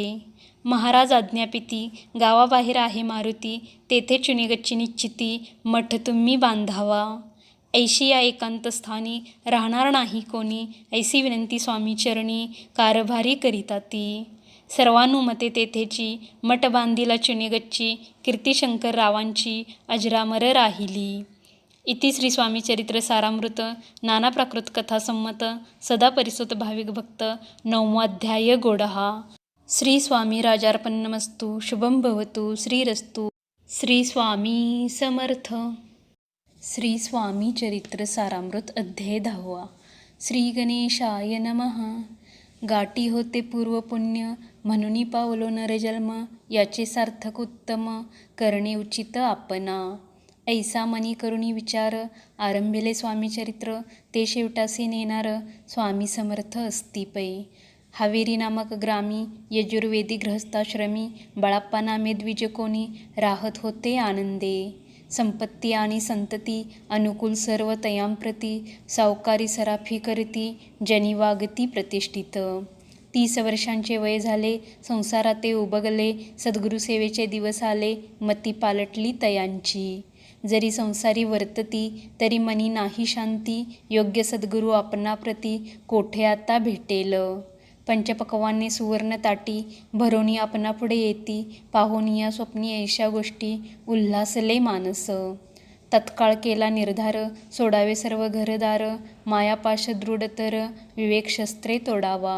महाराज आज्ञापिती गावाबाहेर आहे मारुती तेथे चुनीगच्ची निश्चिती मठ तुम्ही बांधावा. ऐशी या एकांत स्थानी राहणार नाही कोणी ऐसी विनंती स्वामी चरणी कारभारी करिता ती. सर्वानुमते तेथेची मठ बांधिला चुनीगच्ची कीर्ती शंकर रावांची अजरामर राहिली. इति श्री स्वामी चरित्र सारामृत नाना प्राकृत कथा संमत सदा परिसुत भाविक भक्त 9वा अध्याय गोडहा. श्री स्वामी राजार्पणमस्तु. शुभम भवतु. श्रीरस्तु. श्री स्वामी समर्थ. श्री स्वामी चरित्र सारामृत अध्याय 10वा. श्री गणेशाय नमः. गाठी होते पूर्व पुण्य म्हणून पावलो नरजन्म याचे सार्थक उत्तम करणे उचित आपणा. ऐसा मनी करुणी विचार आरंभिले स्वामी चरित्र ते शेवटासी नेणार स्वामी समर्थ असती पै. हावेरी नामक ग्रामी यजुर्वेदी गृहस्थाश्रमी बाळाप्पा नामे द्विज कोणी राहत होते आनंदे. संपत्ती आणि संतती अनुकूल सर्व तयांप्रती सावकारी सराफी करती जनी वागती प्रतिष्ठित. 30 वर्षांचे वय झाले संसारात ते उबगले सद्गुरुसेवेचे दिवस आले मती पालटली तयांची. जरी संसारी वर्तती तरी मनी नाही शांती योग्य सद्गुरू आपणाप्रती कोठे आता भेटेल. पंचपक्वाने सुवर्ण ताटी भरोनी आपणापुढे येती पाहोनी या स्वप्नी ऐशा गोष्टी उल्हासले मानस. तत्काळ केला निर्धार सोडावे सर्व घरदार मायापाश दृढतर विवेक शस्त्रे तोडावा.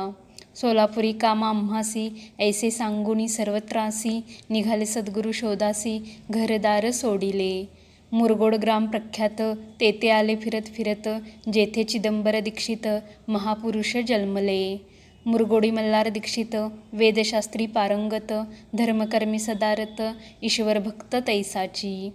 सोलापुरी कामा आम्हासी ऐसे सांगुनी सर्वत्रासी निघाले सद्गुरू शोधासी घरदार सोडिले. मुरगोड ग्राम प्रख्यात तेथे आले फिरत फिरत जेथे चिदंबर दीक्षित महापुरुष जन्मले. मुरगोडी मल्हार दीक्षित वेदशास्त्री पारंगत धर्मकर्मी सदारत ईश्वर भक्त तैसाची.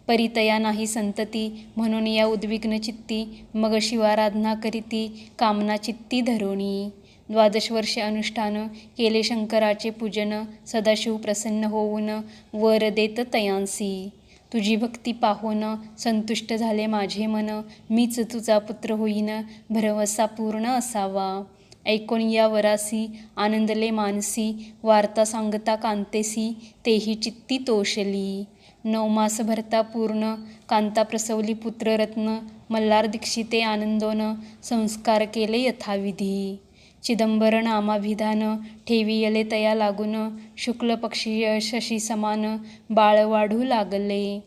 परितया नाही संतती म्हणून या उद्विग्न चित्ती मग शिवाराधना करीती कामना चित्ती धरोणी. 12 वर्षे अनुष्ठान केले शंकराचे पूजन सदाशिव प्रसन्न होऊन वर देत तयांसी. तुझी भक्ती पाहोन संतुष्ट झाले माझे मन मीच तुझा पुत्र होईन भरवसा पूर्ण असावा. ऐकून या वरासी आनंदले मानसी वार्ता सांगता कांतेसी तेही चित्ती तोषली. 9 मास भरता पूर्ण कांता प्रसवली पुत्ररत्न मल्हार दीक्षिते आनंदोन संस्कार केले यथाविधी. चिदंबर नामाभिधान ठेवियले तया लागून शुक्ल पक्षी शशी समान बाळ वाढू लागले.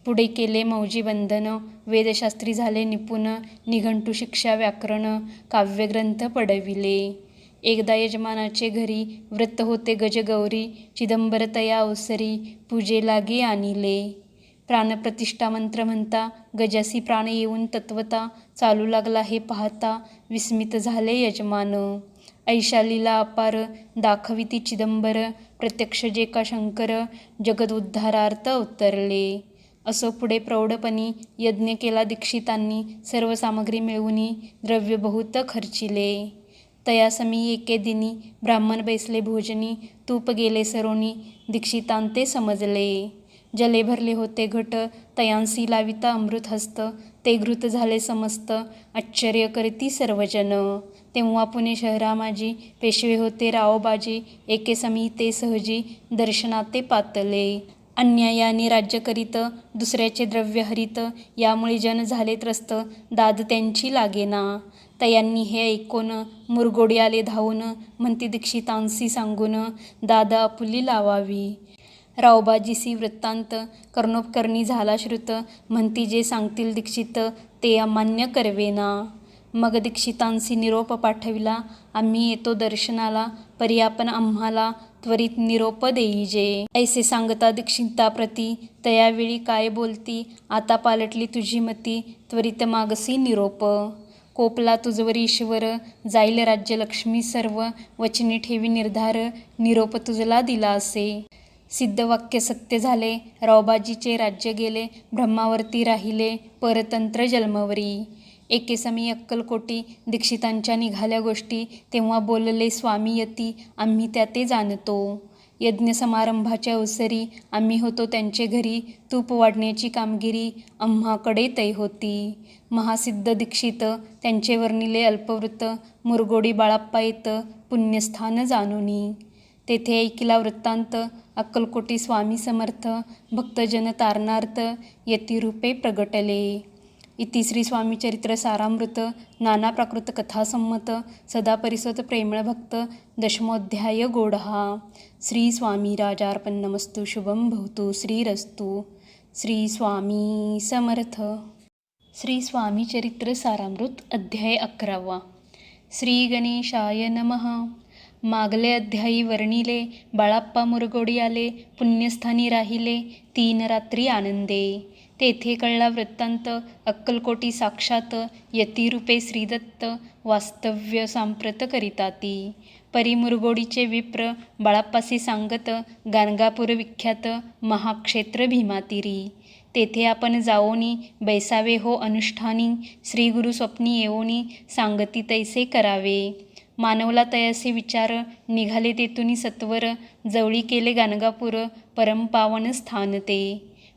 पुढे केले मौजी बंधन वेदशास्त्री झाले निपुण निघंटू शिक्षा व्याकरण काव्यग्रंथ पडविले. एकदा यजमानाचे घरी व्रत होते गजगौरी चिदंबर तया अवसरी पूजे लागी आणिले. प्राणप्रतिष्ठा मंत्र म्हणता गजासी प्राण येऊन तत्वता चालू लागला हे पाहता विस्मित झाले यजमान. ऐशा लीला अपार दाखविती चिदंबर प्रत्यक्ष जे का शंकर जगदुद्धारार्थ अवतरले. असो पुढे प्रौढपणी यज्ञ केला दीक्षितांनी सर्व सामग्री मिळवूनी द्रव्य बहुत खर्चिले. तयासमी एके दिनी ब्राह्मण बैसले भोजनी तूप गेले सरोनी दीक्षितांते समजले. जले भरले होते घट तयांसी लाविता अमृत हस्त ते घृत झाले समस्त आश्चर्य करती सर्वजन. तेव्हा पुणे शहरामाजी पेशवे होते रावबाजी एके समी ते सहजी दर्शनाते पातले. अन्यायाने राज्य करीत दुसऱ्याचे द्रव्य हरित यामुळे जन झाले त्रस्त दाद त्यांची लागेना. तयांनी हे ऐकून मुरगोडी आले धावून म्हणती दीक्षितांसी सांगून दाद आपुली लावावी. रावबाजीसी वृत्तांत कर्णोपकर्णी झाला श्रुत म्हणती जे सांगतील दीक्षित ते अमान्य करवेना. मग दीक्षितांसी निरोप पाठविला आम्ही येतो दर्शनाला परी आपण आम्हाला त्वरित निरोप देईजे. ऐसे सांगता दीक्षिता प्रती, तयावेळी काय बोलती, आता पालटली तुझी मती, त्वरित मागसी निरोप. कोपला तुझवर ईश्वर, जाईल राज्यलक्ष्मी सर्व, वचनी ठेवी निर्धार, निरोप तुझला दिला असे. सिद्ध वाक्य सत्य झाले, रावबाजीचे राज्य गेले, ब्रह्मावरती राहिले, परतंत्र जन्मवरी. एके समी अक्कलकोटी, दीक्षितांच्या निघाल्या गोष्टी, तेव्हा बोलले स्वामी यती, आम्ही त्या ते जाणतो. यज्ञ समारंभाच्या अवसरी, आम्ही होतो त्यांचे घरी, तूप वाढण्याची कामगिरी, आम्हाकडे तै होती. महासिद्ध दीक्षित, त्यांचे वर्णिले अल्पवृत्त, मुरगोडी बाळाप्पा येत, पुण्यस्थान जाणोनी. तेथे ऐकिला वृत्तांत, अक्कलकोटी स्वामी समर्थ, भक्तजन तारणार्थ, यतिरूपे प्रगटले. इति श्री स्वामीचरित्र सारामृत, नाना प्राकृत कथासंमत, सदा परिसोत प्रेमळ भक्त, दशमोऽध्याय गोडहा. श्री स्वामी राजार्पणमस्तु. शुभं भवतु. श्रीरस्तु. श्री स्वामी समर्थ. श्री स्वामीचरित्र सारामृत अध्याय 11. श्री गणेशाय नमः. मागले अध्यायी वर्णिले, बाळाप्पा मुरगोडी आले, पुण्यस्थानी राहिले, 3 रात्री आनंदे. तेथे कळला वृत्तांत, अक्कलकोटी साक्षात, यतिरूपे श्रीदत्त, वास्तव्य सांप्रत करिताती. परी मुरगोडीचे विप्र, बाळाप्पासी सांगत, गाणगापूर विख्यात, महाक्षेत्र भीमातीरी. तेथे आपण जाओनी, बैसावे हो अनुष्ठानी, श्रीगुरु स्वप्नी येओनी, सांगती तैसे करावे. मानवला तयासे विचार, निघाले तेथुनी सत्वर, जवळी केले गाणगापूर, परमपावन स्थान ते.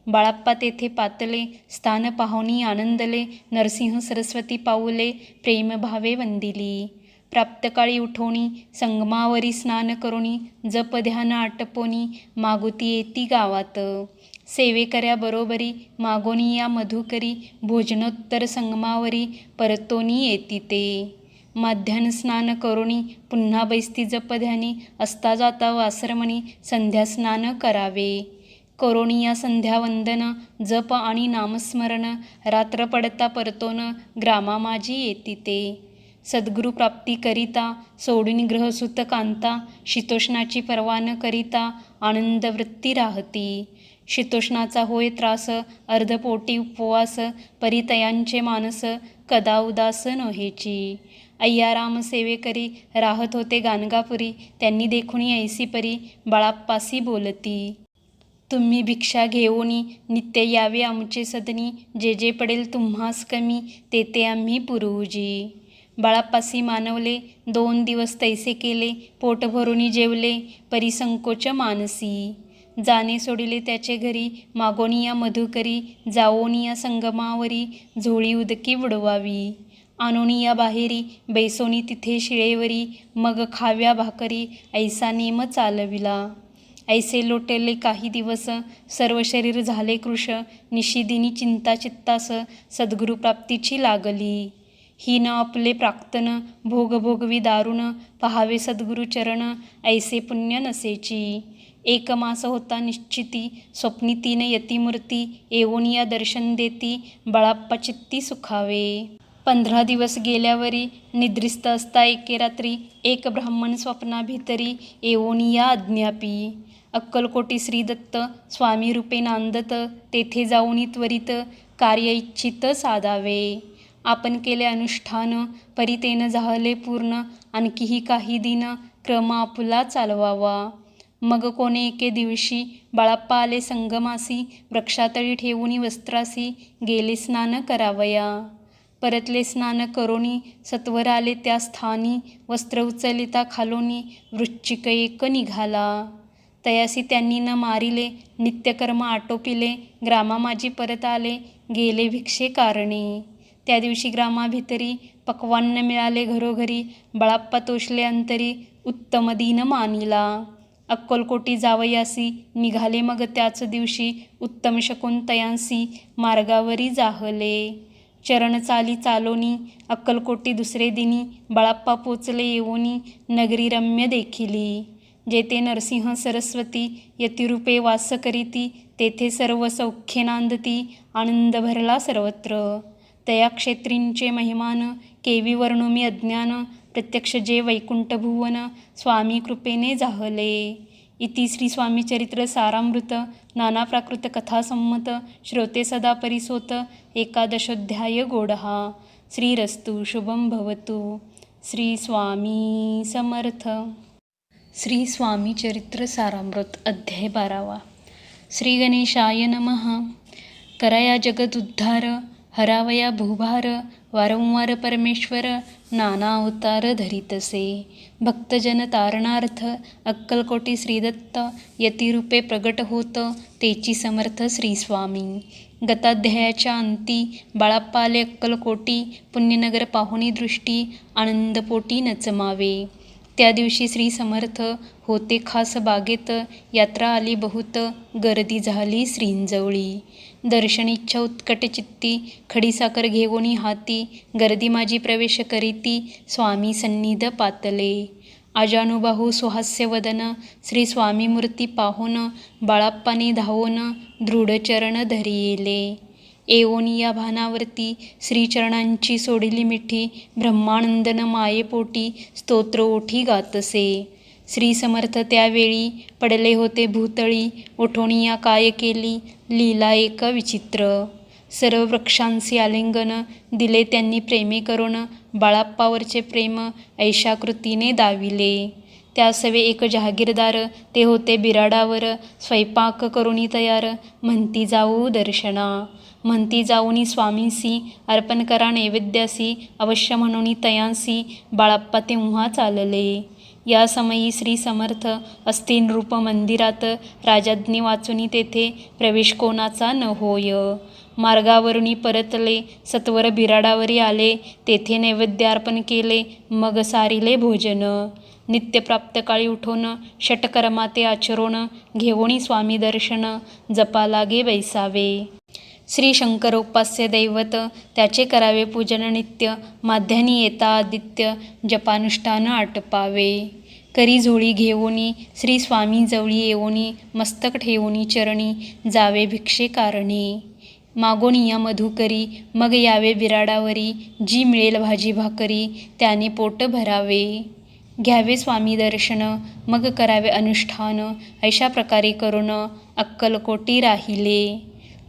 बाळाप्पा तेथे पातले, स्थान पाहुणी आनंदले, नरसिंह सरस्वती पाऊले, प्रेमभावे वंदिली. प्राप्तकाळी उठोणी, संगमावरी स्नान करोणी, जप ध्यान आटपोनी, मागुती येती गावात. सेवेकऱ्या बरोबरी, मागोनी या मधुकरी, भोजनोत्तर संगमावरी, परतोनी येती ते. माध्यान स्नान करोणी, पुन्हा बैसती जपध्यानी, असता जाता वासरमणी, संध्यास्नान करावे. करोणी या संध्यावंदन, जप आणि नामस्मरण, रात्र पडता परतोन, ग्रामामाजी येती ते. सद्गुरु प्राप्ती करिता, सोडून ग्रहसुत कांता, शीतोष्णाची पर्वा न करिता, आनंदवृत्ती राहती. शीतोष्णाचा होय त्रास, अर्धपोटी उपवास, परितयांचे मानस, कदा उदास नव्हेची. अय्याराम सेवेकरी, राहत होते गाणगापुरी, त्यांनी देखुनी ऐसी परी, बाळाप्पासी बोलती. तुम्ही भिक्षा घेऊनी, नित्य यावे आमचे सदनी, जे जे पडेल तुम्हास कमी, ते ते आम्ही पुरवूजी. बाळाप्पासी मानवले, 2 दिवस तैसे केले, पोट भरुनी जेवले, परिसंकोच मानसी. जाणे सोडिले त्याचे घरी, मागोनिया मधुकरी, जाओनिया संगमावरी, झोळी उदकी बुडवावी. आणोनिया बाहेरी, बैसोनी तिथे शिळेवरी, मग खाव्या भाकरी, ऐसा नेम चालविला. ऐसे लोटले काही दिवस, सर्व शरीर झाले कृश, निशिदिनी चिंता चित्तास, सद्गुरु प्राप्तीची लागली. ही न आपले प्राक्तन, भोग भोगवी दारुण, पहावे सद्गुरु चरण, ऐसे पुण्य नसेची. 1 मास होता निश्चिती, स्वप्नी 3 यतिमूर्ती, येऊनिया दर्शन देती, बाळाप्पा चित्ती सुखावे. 15 दिवस गेल्यावरी, निद्रिस्त असता एके रात्री, एक ब्राह्मण स्वप्नाभितरी, येऊनिया अज्ञापी. अक्कलकोटी श्रीदत्त, स्वामी रूपे नांदत, तेथे जाऊनी त्वरित, कार्य इच्छित साधावे. आपण केले अनुष्ठान, परितेन झाले पूर्ण, आणखीही काही दिन, क्रम आपुला चालवावा. मग कोणे एके दिवशी, बाळाप्पा आले संगमासी, वृक्षातळी ठेवूनी वस्त्रासी, गेले स्नान करावया. परतले स्नान करोनी, सत्वर आले त्या स्थानी, वस्त्र उचलिता खालोनी, वृश्चिक एक निघाला. तयासी त्यांनी न मारिले, नित्यकर्म आटोपिले, ग्रामामाजी परत आले, गेले भिक्षे कारणे. त्या दिवशी ग्रामाभितरी, पक्वान्न मिळाले घरोघरी, बाळाप्पा तोषले अंतरी, उत्तम दिन मानिला. अक्कलकोटी जावयासी, निघाले मग त्याच दिवशी, उत्तम शकून तयांसी, मार्गावरी जाहले. चरण चाली चालोनी, अक्कलकोटी दुसरे दिनी, बाळाप्पा पोचले येऊनी, नगरी रम्य देखिली. जेथे नरसिंह सरस्वती, यतिरूपे वास करीती, तेथे सर्व सौख्ये नांदती, आनंद भरला सर्वत्र. तया क्षेत्रींचे महिमान, केवी वर्णोमी अज्ञान, प्रत्यक्ष जे वैकुंठ भुवन, स्वामी कृपेने जाहले. इति श्री स्वामी चरित्र सारामृत नाना प्राकृत कथासम्मत श्रोते सदा परिसोत एकादशोऽध्याय गोडः श्रीरस्तु शुभं भवतु. श्री स्वामी समर्थ. श्री स्वामी चरित्र सारामृत अध्याय 12. श्री गणेशाय नमः. कराया जगद उद्धार, हरावया भूभार, वारंवार परमेश्वर नाना अवतार धरितसे. भक्तजन तारणार्थ अक्कलकोटी श्रीदत्त यतिरूपे प्रगट होत तेची समर्थ श्री स्वामी. गताध्यायाच्या अंती बाळाप्पा आले अक्कलकोटी, पुण्यनगर पाहुणी दृष्टी आनंदपोटी नचमावे. त्या दिवशी श्री समर्थ होते खास बागेत, यात्रा आली बहुत, गर्दी झाली श्रींजवळी. दर्शनीच्छा उत्कट चित्ती, खडीसाखर घेवोनी हाती, गर्दी माझी प्रवेश करीती, स्वामी सन्निध पातले. आजानुबाहू सुहास्य वदन, श्री स्वामी मूर्ती पाहोन, बाळाप्पानी धावोन, दृढ चरण धरिले. एवोनी या भानावरती, श्रीचरणांची सोडिली मिठी, ब्रह्मानंदन मायेपोटी, स्तोत्र ओठी गातसे. श्री समर्थ त्यावेळी पडले होते भूतळी, ओठोनिया काय केली, लीला एक विचित्र. सर्व वृक्षांसी आलिंगन, दिले त्यांनी प्रेमे करून, बाळाप्पावरचे प्रेम ऐशा कृतीने दाविले. त्यासवे एक जहागीरदार, ते होते बिराडावर, स्वयंपाक करुनी तयार, म्हणती जाऊ दर्शना. म्हणती जाऊनी स्वामींसी, अर्पण करा नैवेद्यासी, अवश्य म्हणून तयांसी, बाळाप्पा तेव्हा चालले. या समयी श्री समर्थ असती नृप मंदिरात, राजाज्ञे वाचुनी तेथे प्रवेश कोणाचा न होय. मार्गावरुनी परतले, सत्वर बिराडावरी आले, तेथे नैवेद्यार्पण केले, मग सारिले भोजन. नित्यप्राप्त काळी उठोन, षटकर्माते आचरोन, घेवोनी स्वामी दर्शन, जपा लागे बैसावे. श्री शंकरोपास्य दैवत, त्याचे करावे पूजन नित्य, माध्यानी येता आदित्य, जपानुष्ठान आटपावे. करी झोळी घेवोनी, श्री स्वामी जवळी येवोनी, मस्तक ठेवोनी चरणी, जावे भिक्षे कारणी. मागोनिया मधुकरी, मग यावे बिराडावरी, जी मिळेल भाजी भाकरी, त्याने पोट भरावे. घ्यावे स्वामी दर्शन, मग करावे अनुष्ठान, अशा प्रकारे करून अक्कलकोटी राहिले.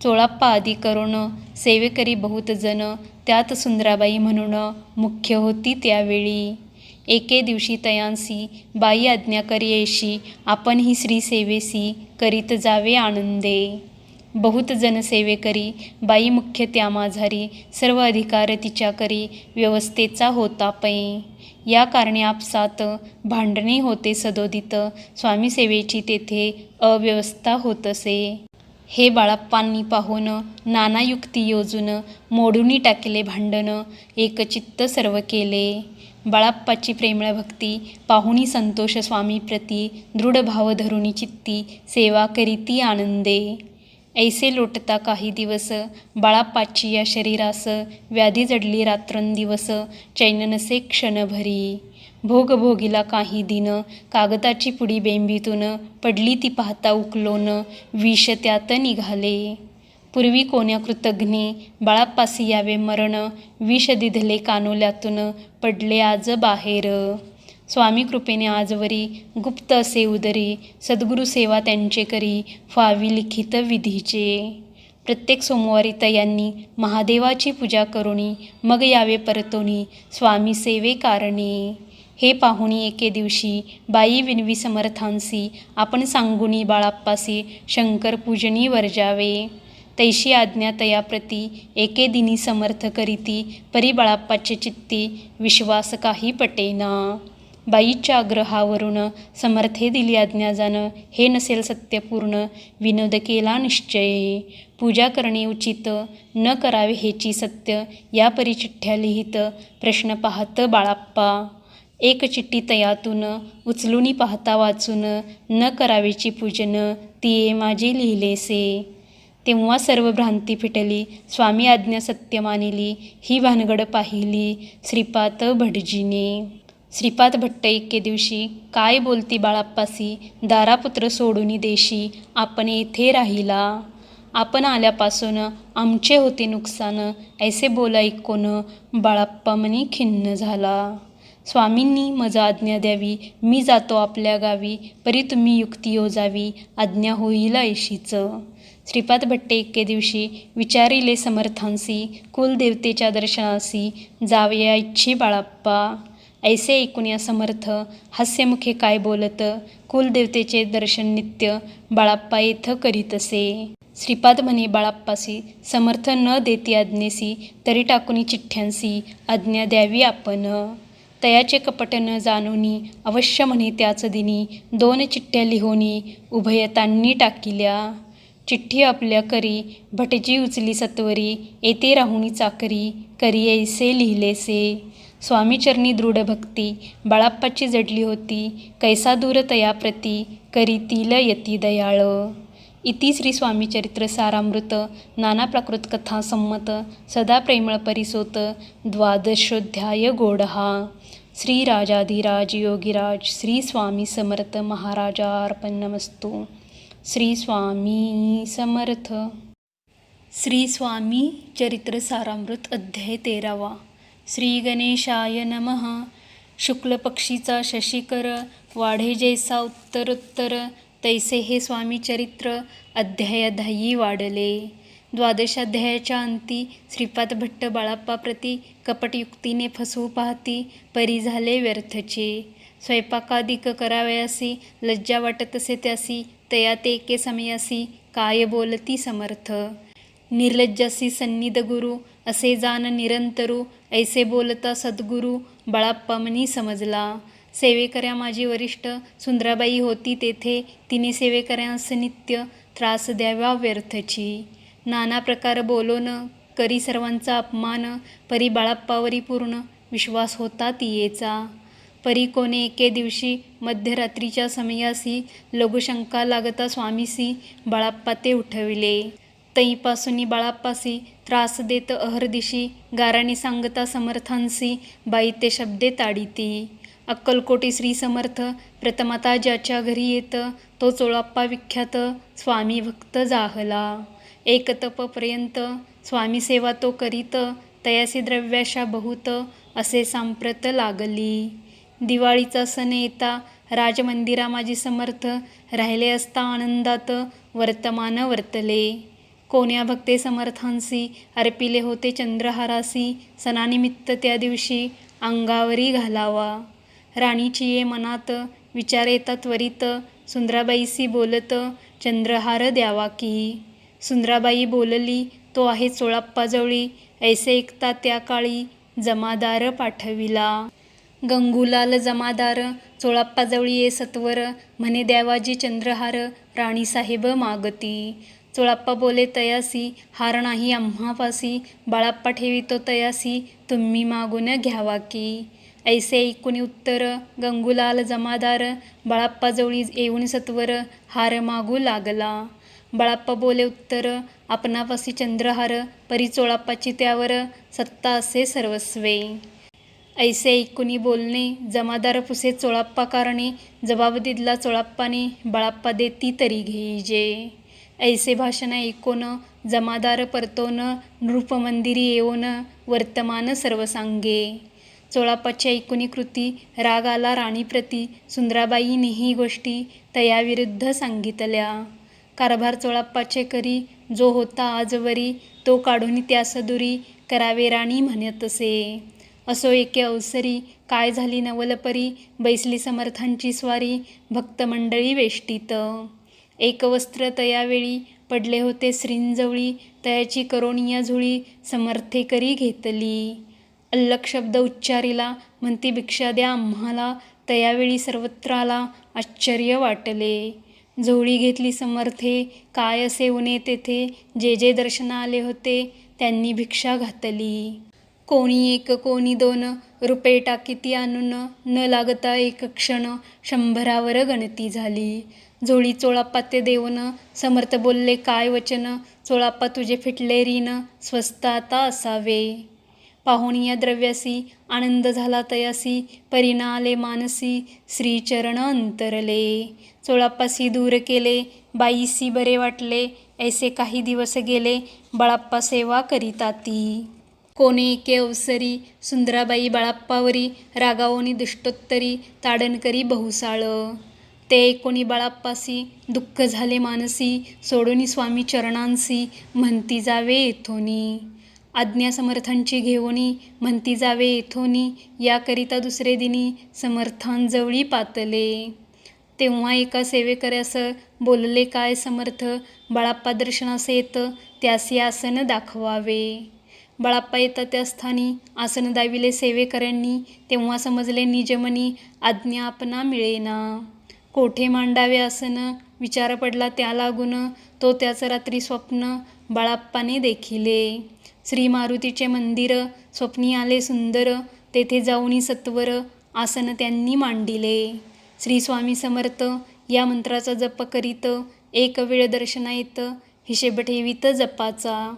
चोळाप्पा आदी करून सेवेकरी बहुत जन, त्यात सुंदराबाई म्हणून मुख्य होती त्यावेळी. एके दिवशी तयांसी बाई आज्ञा करी ऐशी, आपण ही श्री सेवेसी, करीत जावे आनंदे. बहुत जन सेवेकरी, बाई मुख्य त्या माझारी, सर्व अधिकार तिच्या करी, व्यवस्थेचा होता पै. या कारणे आपसात भांडणे होते सदोदित, स्वामी सेवेची तेथे अव्यवस्था होतसे. हे बाळाप्पांनी पाहून नाना युक्ती योजून, मोडूनी टाकले भांडण, एकचित्त सर्व केले. बाळाप्पाची प्रेमळ भक्ती पाहुणी संतोष स्वामीप्रती, दृढ भाव धरुनी चित्ती, सेवा करीती आनंदे. ऐसे लोटता काही दिवस, बाळाप्पाची या शरीरास, व्याधी जडली रात्रंदिवस, चैन नसे क्षणभरी. भोग भोगिला काही दिन, कागदाची पुडी बेंबीतून, पडली ती पाहता उकलोन, विष त्यात निघाले. पूर्वी कोण्या कृतघ्ने, बाळाप्पासी यावे मरण, विष दिधले कानोल्यातून, पडले आज बाहेर. स्वामी कृपेने आजवरी, गुप्त असे उदरी, सद्गुरु सेवा त्यांचे करी, फावी लिखित विधीचे. प्रत्येक सोमवारी तयांनी महादेवाची पूजा करुणी, मग यावे परतोनी, स्वामी सेवे कारणे. हे पाहुणी एके दिवशी, बाई विनवी समर्थांसी, आपण सांगुनी बाळाप्पासी, शंकर पूजनी वर्जावे. तैशी आज्ञा तयाप्रती, एके दिनी समर्थ करीती, परी बाळाप्पाचे चित्ती, विश्वास काही पटेना. बाईच्या आग्रहावरून समर्थे दिली आज्ञा जाण, हे नसेल सत्यपूर्ण, विनोद केला निश्चय. पूजा करणे उचित, न करावे हेची सत्य, या परी चिठ्ठ्या लिहित, प्रश्न पाहत बाळाप्पा. एक चिठ्ठी तयातून उचलूनी पाहता वाचून, न करावेची पूजन, तिये माझी लिहिलेसे. तेव्हा सर्व भ्रांती फिटली, स्वामी आज्ञा सत्य मानिली, ही भानगड पाहिली श्रीपाद भटजीने. श्रीपाद भट्ट एके दिवशी, काय बोलती बाळाप्पासी, दारापुत्र सोडूनी देशी, आपण येथे राहिला. आपण आल्यापासून आमचे होते नुकसान, ऐसे बोला ऐकून बाळाप्पा मनी खिन्न झाला. स्वामींनी मज आज्ञा द्यावी, मी जातो आपल्या गावी, परी तुम्ही युक्ती योजावी, आज्ञा होईल ऐशीच. श्रीपाद भट्टे एके दिवशी विचारिले समर्थांसी, कुलदेवतेच्या दर्शनासी जावया इच्छी बाळाप्पा. ऐसे ऐकून या समर्थ हास्यमुखे काय बोलत, कुलदेवतेचे दर्शन नित्य बाळाप्पा येथ करीतसे. श्रीपाद म्हणे बाळाप्पासी, समर्थ न देती आज्ञेसी, तरी टाकुनी चिठ्ठ्यांसी आज्ञा द्यावी आपण. तयाचे कपट न जाणुनी अवश्य म्हणे त्याच दिनी, 2 चिठ्ठ्या लिहोनी उभयतांनी टाकिल्या. चिठ्ठी आपल्या करी भटजी उचली सत्वरी, येते राहुनी चाकरी करी ऐसे लिहिलेसे. स्वामीचरणी दृढ भक्ती बाळाप्पाची जडली होती, कैसा दूर तयाप्रती करीतील यती दयाळ. इति श्री स्वामीचरित्र सारामृत नाना प्राकृत कथा संमत सदा प्रेमळ परिसोत 12ोऽध्याय गोडहा. श्री राजाधिराज योगीराज श्री स्वामी समर्थ महाराजार्पणमस्तु. श्री स्वामी समर्थ. श्री स्वामी चरित्र सारामृत अध्याय 13वा. श्री गणेशाय नमः. शुक्ल पक्षीचा शशिकर वाढे जैसा उत्तरोत्तर, तैसे हे स्वामी चरित्र अध्यायाध्यायी वाढले. 12अध्यायाच्या अंती श्रीपाद भट्ट बाळाप्पाप्रती कपटयुक्तीने फसवू पाहती, परी झाले व्यर्थचे. स्वयंपाकादिक करावयासी लज्जा वाटतसे त्यासी, तया ते एके समयासी काय बोलती समर्थ. निर्लज्जासी सन्निध गुरु असे जाण निरंतरू, ऐसे बोलता सद्गुरु बाळाप्पा मनी समजला. सेवेकऱ्या माझी वरिष्ठ सुंदराबाई होती तेथे, तिने सेवेकऱ्यांस नित्य त्रास द्यावा व्यर्थची. नाना प्रकार बोलोन करी सर्वांचा अपमान, परी बाळाप्पावरी पूर्ण विश्वास होता तियेचा. परी कोणे एके दिवशी मध्यरात्रीच्या समयासी लघुशंका लागता स्वामीसी बाळाप्पा ते उठविले. तईपासूनी बाळाप्पासी त्रास देत अहर्दिशी गाराने सांगता समर्थांसी बाई ते शब्दे ताडिती. अक्कलकोटी श्री समर्थ प्रथमता ज्याच्या घरी येत, तो चोळाप्पा विख्यात स्वामी भक्त जाहला. एक तपपर्यंत स्वामी सेवा तो करीत, तयासी द्रव्याशा बहुत असे सांप्रत लागली. दिवाळीचा सण येता राजमंदिरा माजी समर्थ राहिले असता आनंदात वर्तमान वर्तले. कोण्या भक्ते समर्थांसी अर्पिले होते चंद्रहारासी, सणानिमित्त त्या दिवशी अंगावरी घालावा. राणीची ये मनात विचार येता त्वरित, सुंदराबाईसी बोलत चंद्रहार द्यावा की. सुंदराबाई बोलली, तो आहे चोळाप्पाजवळी. ऐसे ऐकता त्या काळी जमादार पाठविला. गंगूलाल जमादार चोळाप्पाजवळी ये सत्वर, म्हणे द्यावाजी चंद्रहार राणीसाहेब मागती. चोळाप्पा बोले तयासी, हार नाही आम्हापासी, बाळाप्पा ठेवितो तयासी, तुम्ही मागून घ्यावा की. ऐसे ऐकून उत्तर गंगूलाल जमादार बाळाप्पाजवळी येऊन सत्वर हार मागू लागला. बाळाप्पा बोले उत्तर, आपणापासी चंद्रहार, परी चोळाप्पाची त्यावर सत्ता असे सर्वस्वे. ऐसे ऐकूनी बोलणे जमादार पुसे चोळाप्पा कारणे, जबाब दिला चोळाप्पाने, बाळाप्पा देती तरी घेईजे. ऐसे भाषण ऐकोन जमादार परतोन नृपमंदिरी येऊन वर्तमान सर्व सांगे. चोळाप्पाची ऐकुनी कृती राग आला राणीप्रती. सुंदराबाईनेही गोष्टी तयाविरुद्ध सांगितल्या. कारभार चोळाप्पाचे करी, जो होता आजवरी, तो काढून त्यास दुरी करावे राणी म्हणतसे. असो एके अवसरी काय झाली नवलपरी, बैसली समर्थांची स्वारी भक्तमंडळी वेष्टीत. एक वस्त्र तयावेळी पडले होते श्रींजवळी, तयाची करोनिया झुळी समर्थे करी घेतली. अल्लक शब्द उच्चारिला, म्हणती भिक्षा द्या आम्हाला, तयावेळी सर्वत्राला आश्चर्य वाटले. झोळी घेतली समर्थे, काय असे उने तेथे, जे जे दर्शना आले होते त्यांनी भिक्षा घातली. कोणी 1 कोणी 2 रुपये टाकीती आणून, न लागता एक क्षण 100वर गणती झाली. झोळी चोळाप्पा ते देऊन समर्थ बोलले काय वचन, चोळाप्पा तुझे फिटले ऋण स्वस्त आता असावे. पाहुन या द्रव्यासी आनंद झाला तयासी, परिणा आले मानसी श्रीचरण अंतरले. चोळाप्पासी दूर केले, बाईसी बरे वाटले. ऐसे काही दिवस गेले, बाळाप्पा सेवा करीताती. कोणे एके अवसरी सुंदराबाई बाळाप्पावरी रागावोनी दुष्टोत्तरी ताडण करी बहुसाळ. ते ऐकोनी बाळाप्पासी दुःख झाले मानसी सोडोनी स्वामी चरणांसी म्हणती जावे येथोनी. आज्ञा समर्थांची घेवोनी म्हणती जावे येथोनी याकरिता दुसरे दिनी समर्थांजवळी पातले. तेव्हा एका सेवेकऱ्यास बोलले काय समर्थ बाळाप्पा दर्शनास येत त्यासी आसन दाखवावे. बाळाप्पा येता त्या स्थानी आसन दाविले सेवेकऱ्यांनी. तेव्हा समजले निजमनी आज्ञा आपणा मिळेना. कोठे मांडावे आसन विचार पडला त्या लागून. तो त्याचं रात्री स्वप्न बाळाप्पाने देखिले. श्री मारुतीचे मंदिर स्वप्नी आले सुंदर. तेथे जाऊनी सत्वर आसन त्यांनी मांडिले. श्री स्वामी समर्थ या मंत्राचा जप करीत एक वेळ दर्शना येत हिशेब ठेवीत जपाचा.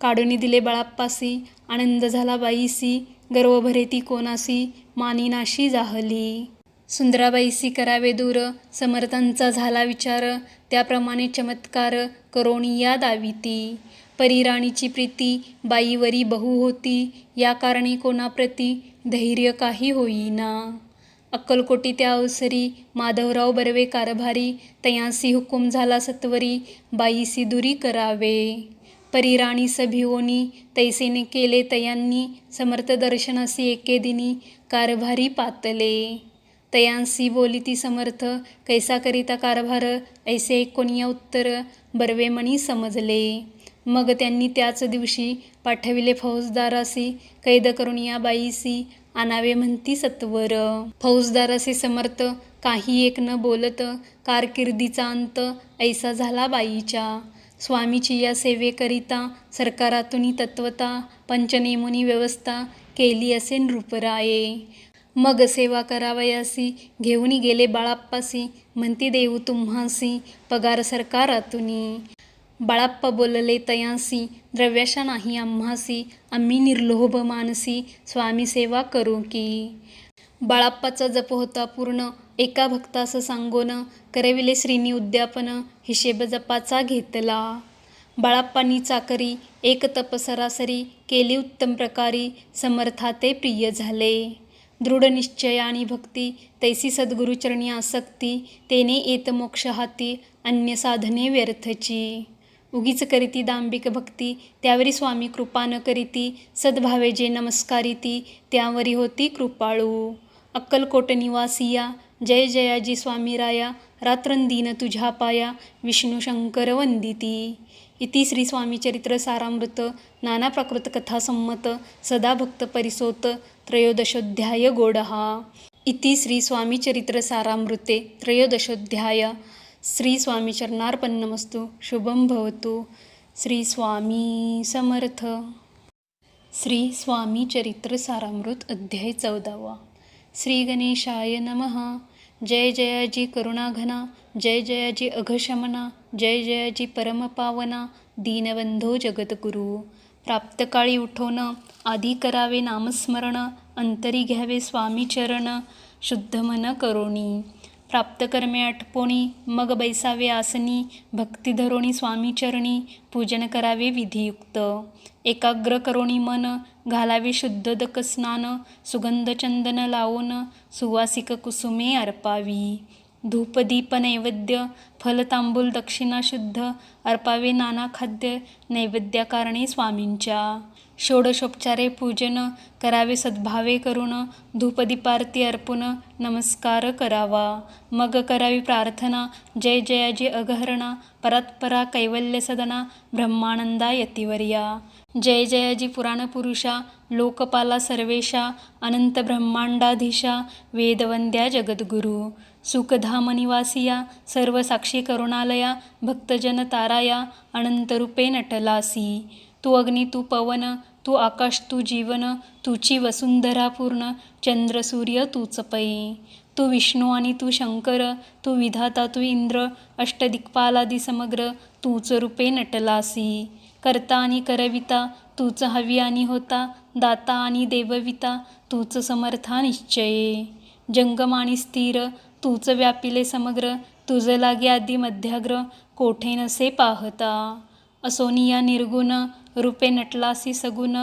काढूनी दिले बाळाप्पासी आनंद झाला बाईसी गर्व भरे ती कोणासी मानिनाशी जाहली. सुंदराबाईसी करावे दूर समर्थांचा झाला विचार त्याप्रमाणे चमत्कार करोणी या दाविती. परिराणीची प्रीती बाईवरी बहु होती या कारणे कोणाप्रती धैर्य काही होईना. अक्कलकोटी त्या अवसरी माधवराव बर्वे कारभारी तयांसी हुकूम झाला सत्वरी बाईसी दुरी करावे. परिराणी सभिवोनी तैसेने केले तयांनी समर्थ दर्शनासी एके दिनी कारभारी पातले. तयांसी बोलिती समर्थ कैसा करिता कारभार ऐसे ऐकोनिया उत्तर बर्वे मनी समजले. मग त्यांनी त्याच दिवशी पाठविले फौजदारासी कैद करून या बाईसी आणावे म्हणती सत्वर. फौजदारासी समर्थ काही एक न बोलत कारकिर्दीचा अंत ऐसा झाला बाईच्या. स्वामीची या सेवेकरिता सरकारातून तत्वता पंचनेमुनी व्यवस्था केली असे नृपराये. मग सेवा करावयासी घेऊन गेले बाळाप्पासी म्हणती देऊ तुम्हासी पगार सरकारातुनी. बाळाप्पा बोलले तयांसी द्रव्याशा नाही आम्हासी आम्ही निर्लोभ मानसी स्वामी सेवा करू की. बाळाप्पाचा जप होता पूर्ण एका भक्तास सांगोन करविले श्रीनी उद्यापन हिशेब जपाचा घेतला. बाळाप्पांनी चाकरी एक तप सरासरी केली उत्तम प्रकारी समर्थाते प्रिय झाले. दृढ निश्चय आणि भक्ती तैसी सद्गुरुचरणी आसक्ती तेने येत मोक्ष हाती अन्य साधने व्यर्थची. उगीच करीती दांभिक भक्ती त्यावरी स्वामी कृपा न करीती सद्भावे जे नमस्कारिती त्यावरी होती कृपाळू. अक्कलकोट निवासिया जय जयाजी स्वामी राया रात्रंदीन तुझ्या पाया विष्णू शंकर वंदिती. इति श्री स्वामी चरित्र सारामृत नाना प्राकृत कथा संमत सदा भक्त परिसोत त्रयोदशोध्याय गोडहा. इति श्री स्वामी चरित्र सारामृते त्रयोदशोध्याय. श्री स्वामी चरणार्पणमस्तु. शुभं भवतु. श्री स्वामी समर्थ. श्री स्वामी चरित्र सारामृत अध्याय 14. श्री गणेशाय नमः. जय जयाजी करुणाघना जय जयाजी अघशमना जय जयाजी परमपावना दीनबंधो जगद्गुरु. प्राप्तकाळी उठोन आधी करावे नामस्मरण अंतरी घ्यावे स्वामी चरण शुद्ध मन करोणी. प्राप्तकर्मे आटपोणी मग बैसावे आसनी भक्ती धरोणी स्वामी चरणी पूजन करावे विधियुक्त. एकाग्र करोणी मन घालावे शुद्धोदक स्नान सुगंध चंदन लावून सुवासिक कुसुमे अर्पावी. धूपदीप नैवेद्य फल तांबूल दक्षिणा शुद्ध अर्पावे नाना खाद्य नैवेद्याकारणे स्वामींच्या. षोडशोपचारे पूजन करावे सद्भावे करून धूपदीपारती अर्पून नमस्कार करावा. मग करावी प्रार्थना जय जयाजी अगहरणा परात्परा कैवल्य सदना ब्रह्मानंदा यतिवर्या. जय जयाजी पुराणपुरुषा लोकपाला सर्वेशा अनंत ब्रह्मांडाधीशा वेदवंद्या जगद्गुरु. सुखधाम निवासिया सर्व साक्षी करुणालया भक्तजन ताराया अनंतरूपे नटलासी. तू अग्नी तू पवन तू आकाश तू जीवन तुची वसुंधरा पूर्ण चंद्र सूर्य तूच पै. तू विष्णू आणि तू शंकर तू विधाता तू इंद्र अष्टदिक्पालादी समग्र तूच रूपे नटलासी. करता आणि करविता तूच हवी आणि होता दाता आणि देवविता तूच समर्था निश्चये. जंगम आणि स्थिर तूच व्यापिले समग्र तुझ लागे आदी मध्याग्र कोठे नसे पाहता. असोनिया निर्गुण रूपे नटलासी सगुण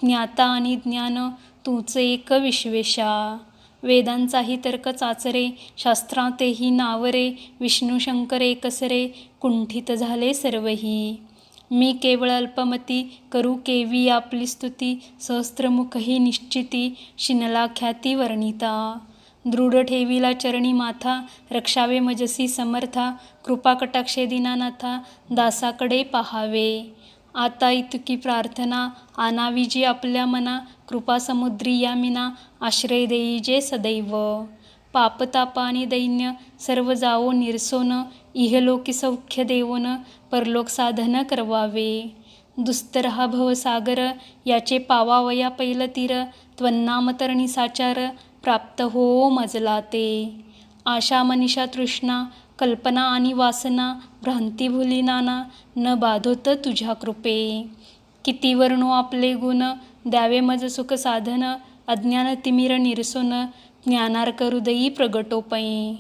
ज्ञाता आणि ज्ञान तूच एक विश्वेशा. वेदांचाही तर्क चाचरे, शास्त्रांतेही नावरे, विष्णू शंकर एकसरे, कुंठित झाले सर्वही. मी केवळ अल्पमती, करू केवी आपली स्तुती, सहस्त्रमुखही निश्चिती, शिनला ख्याती वर्णिता. दृढ ठेविला चरणी माथा, रक्षावे मजसी समर्था, कृपा कटाक्षे दीनानाथा, दासाकडे पाहावे. आता इतकी प्रार्थना, आणावी जी आपल्या मना, कृपा समुद्री या मीना, आश्रय देई जे सदैव. पापताप आणि दैन्य सर्व जावो निरसोन, इहलोकी सौख्य देवोन, परलोक साधन करवावे. दुस्तर हा भवसागर, याचे पावावया पैल तीर, त्वन्नाम तरणी साचार, प्राप्त हो मजला ते. आशा मनीषा तृष्णा, कल्पना आणि वासना, भ्रांती भुली नाना, न बाधोत तुझ्या कृपे. किती वर्णो आपले गुण, द्यावे मज सुख साधन, अज्ञान तिमिर निरसोन, ज्ञानार्क हृदयी प्रगटोपये.